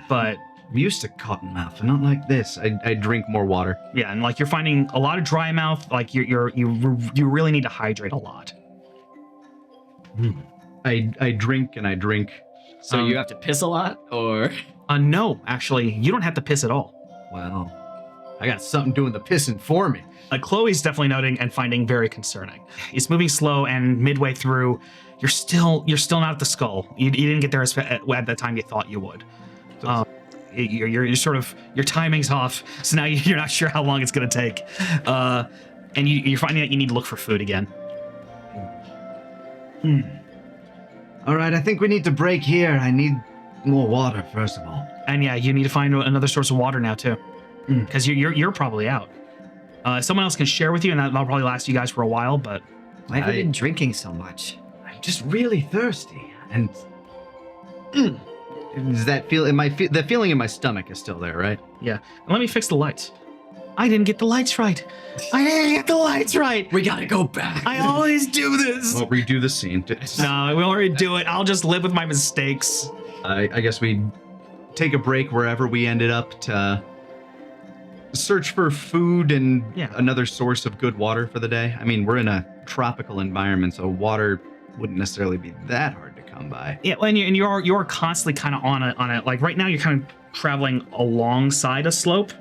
but... I'm used to cottonmouth, but not like this. I drink more water. Yeah, and you're finding a lot of dry mouth. You really need to hydrate a lot. I drink and I drink. So you have to piss a lot, or? No, actually, you don't have to piss at all. Well, I got something doing the pissing for me. Chloe's definitely noting and finding very concerning. It's moving slow, and midway through, you're still not at the skull. You didn't get there at the time you thought you would. You're sort of, your timing's off, so now you're not sure how long it's going to take. And you're finding that you need to look for food again. All right, I think we need to break here. I need more water, first of all. And yeah, you need to find another source of water now, too. Because you're probably out. Someone else can share with you, and that'll probably last you guys for a while, but... Why have you been drinking so much? I'm just really thirsty, and... Does that feel... the feeling in my stomach is still there, right? Yeah. And let me fix the lights. I didn't get the lights right. We gotta go back. I always do this. We'll redo the scene. No, we already do it. I'll just live with my mistakes. I guess we take a break wherever we ended up to search for food and another source of good water for the day. I mean, we're in a tropical environment, so water wouldn't necessarily be that hard to come by. Yeah, and you're constantly kind of on a right now you're kind of traveling alongside a slope.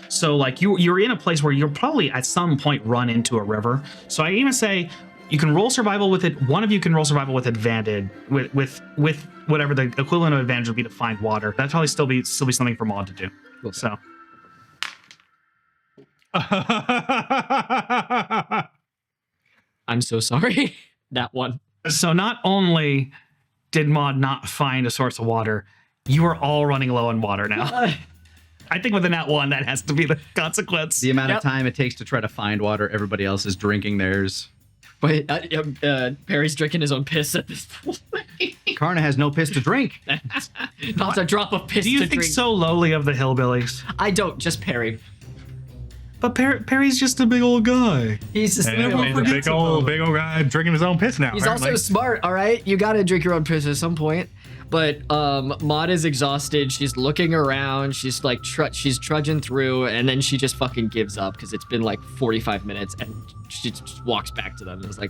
So you're in a place where you'll probably at some point run into a river. So I even say you can roll survival with it. One of you can roll survival with advantage with whatever the equivalent of advantage would be to find water. That'd probably still be something for Maud to do. Cool. So I'm so sorry. That one. So not only did Maud not find a source of water, you are all running low on water now. I think with a nat 1, that has to be the consequence. The amount of time it takes to try to find water, everybody else is drinking theirs. But Perry's drinking his own piss at this point. Karna has no piss to drink. Not a drop of piss Do you to think drink. so lowly of the hillbillies? I don't, just Perry. But Perry's just a big old guy. He's just And he's a big old guy drinking his own piss now. He's apparently. also smart, all right? You gotta drink your own piss at some point. But Maud is exhausted. She's looking around. She's she's trudging through, and then she just fucking gives up because it's been 45 minutes, and she just walks back to them and is like,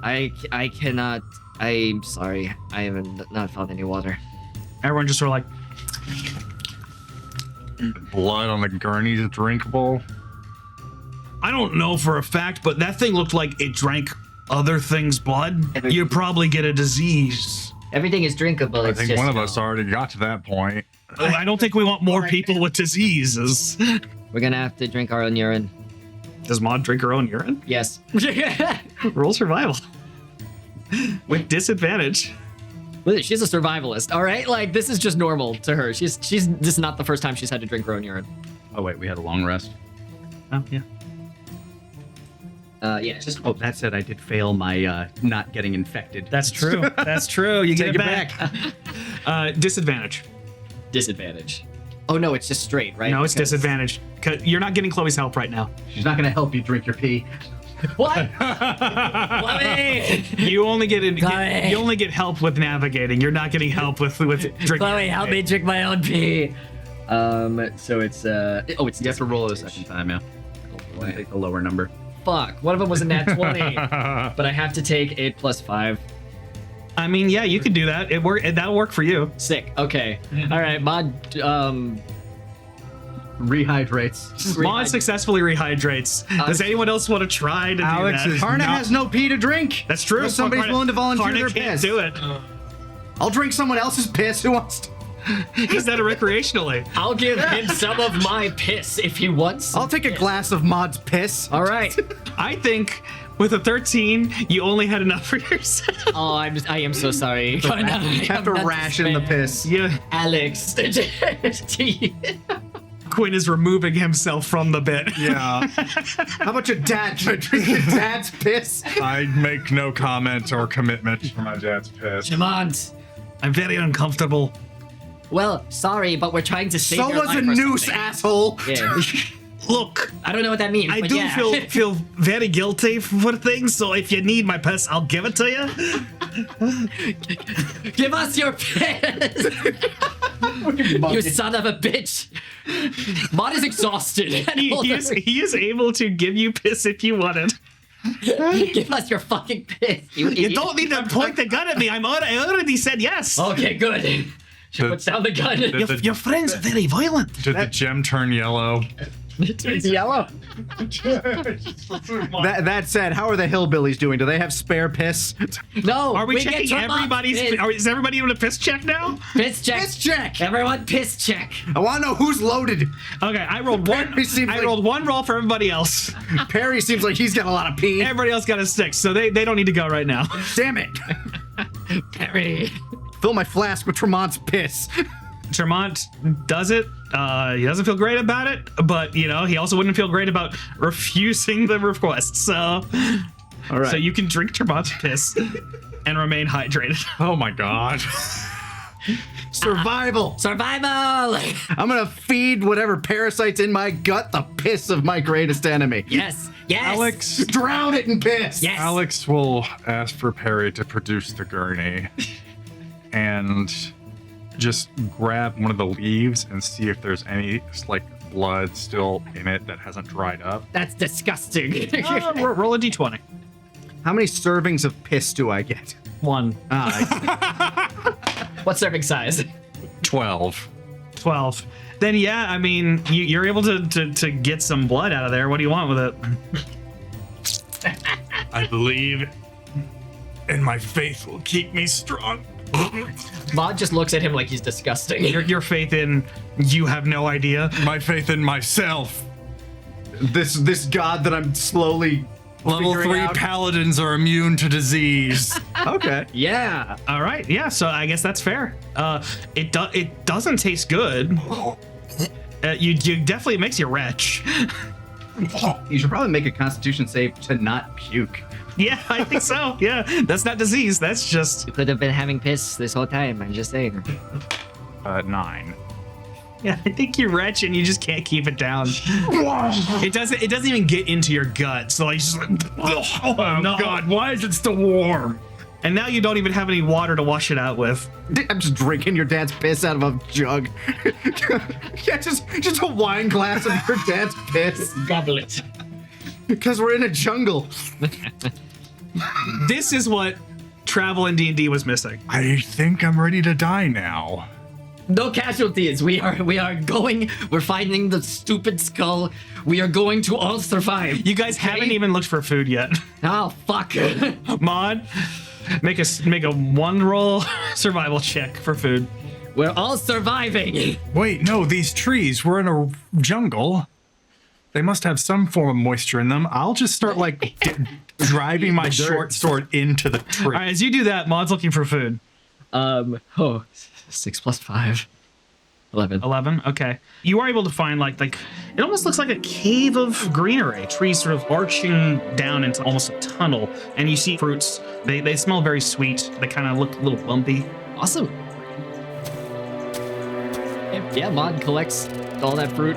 I cannot. I'm sorry. I haven't not found any water. Everyone just sort of Blood on the gurney is drinkable. I don't know for a fact, but that thing looked like it drank other things' blood. You'd probably get a disease. Everything is drinkable. I It's think just one of us already got to that point. I don't think we want more people with diseases. We're gonna have to drink our own urine. Does Maud drink her own urine? Yes. Roll survival. With disadvantage. Well, she's a survivalist, all right? This is just normal to her. This is not the first time she's had to drink her own urine. Oh wait, we had a long rest. Oh, yeah. Yeah, just Oh, that said, I did fail my not getting infected. That's true. That's true. You get Take it it back. Disadvantage. Disadvantage. Oh no, it's just straight, right? No, it's Because- disadvantage. 'Cause you're not getting Chloe's help right now. She's not gonna help you drink your pee. What? Chloe! You only get Chloe. you only get help with navigating. You're not getting help with drinking. Chloe, help me drink my own pee. So it's it's You have to roll it a second time, yeah. Oh, boy. Take the lower number. Fuck. One of them was a nat 20, but I have to take 8 plus 5. I mean, yeah, you could do that. That'll work for you. Sick. Okay. All right, Mod. Rehydrates. Mod successfully rehydrates. Does anyone else want to try to Alex do that? is Karna not- has no pee to drink. That's true. If somebody's Karna- willing to volunteer Karna their can't piss. do it. I'll drink someone else's piss. Who wants to? He's done it recreationally. I'll give him some of my piss if he wants. I'll take a glass of Mod's piss. All right. I think with a 13, you only had enough for yourself. Oh, I am so sorry. You have to ration the piss. Yeah, Alex. Quinn is removing himself from the bit. Yeah, How about your dad? Should I drink your dad's piss? I make no comment or commitment for my dad's piss. Jamont. I'm very uncomfortable. Well, sorry, but we're trying to save So your was life a or noose, something. asshole. Yeah. Look, I don't know what that means. I but do yeah. feel very guilty for things, so if you need my piss, I'll give it to you. Give us your piss! You son of a bitch! Mod is exhausted. He is able to give you piss if you want it. Give us your fucking piss, you You idiot. don't need to point the gun at me. I already said yes. Okay, good. She puts down the gun. Your friends are very violent. Did the gem turn yellow? It's yellow. That said, how are the hillbillies doing? Do they have spare piss? No, Are we get checking Trump everybody's? piss. Is everybody doing a piss check now? Piss check. Piss check. Everyone, piss check. I want to know who's loaded. Okay, I rolled one. Perry seems I like- rolled one roll for everybody else. Perry seems like he's got a lot of pee. Everybody else got a 6, so they don't need to go right now. Damn it. Perry. Fill my flask with Tremont's piss. Tremont does it. He doesn't feel great about it, but he also wouldn't feel great about refusing the request. So, All right. so you can drink Tremont's piss and remain hydrated. Oh my god. Survival. Survival. I'm gonna feed whatever parasite's in my gut the piss of my greatest enemy. Yes. Yes. Alex. Drown it in piss. Yes. Alex will ask for Perry to produce the gurney and just grab one of the leaves and see if there's any blood still in it that hasn't dried up. That's disgusting. Roll a d20. How many servings of piss do I get? 1. What serving size? 12. 12. Then yeah, I mean you're able to get some blood out of there. What do you want with it? I believe and my faith will keep me strong. Mod just looks at him like he's disgusting. Your faith in you have no idea. My faith in myself. This god that I'm slowly Level figuring 3 out. paladins are immune to disease. Okay. Yeah. All right, yeah. So I guess that's fair. It doesn't taste good. You definitely makes you retch. You should probably make a constitution save to not puke. Yeah, I think so. Yeah, that's not disease. That's just You could have been having piss this whole time. I'm just saying. 9. yeah. I think you retch and you just can't keep it down. It doesn't even get into your gut. So like, just like Oh no. god, why is it still warm? And now you don't even have any water to wash it out with. I'm just drinking your dad's piss out of a jug. Yeah, just a wine glass of your dad's piss. Gobble it. Because we're in a jungle. This is what travel in D&D was missing. I think I'm ready to die now. No casualties. We are going. We're finding the stupid skull. We are going to all survive. You guys haven't even looked for food yet. Oh fuck. Mod, make a 1 roll survival check for food. We're all surviving. Wait, no, these trees, we're in a jungle. They must have some form of moisture in them. I'll just start driving my short sword into the tree. All right, as you do that, Mod's looking for food. 6 plus 5. 11. 11. Okay. You are able to find like it almost looks like a cave of greenery. Trees sort of arching down into almost a tunnel, and you see fruits. They smell very sweet. They kind of look a little bumpy. Awesome. Yeah, Mod collects all that fruit.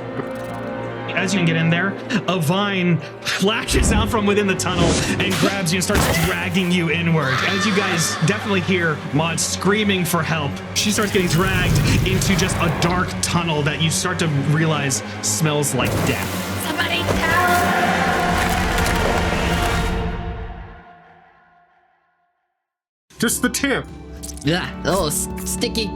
As you can get in there, a vine lashes out from within the tunnel and grabs you and starts dragging you inward. As you guys definitely hear Maud screaming for help, she starts getting dragged into just a dark tunnel that you start to realize smells like death. Somebody help! Just the tip. Yeah. Oh, sticky.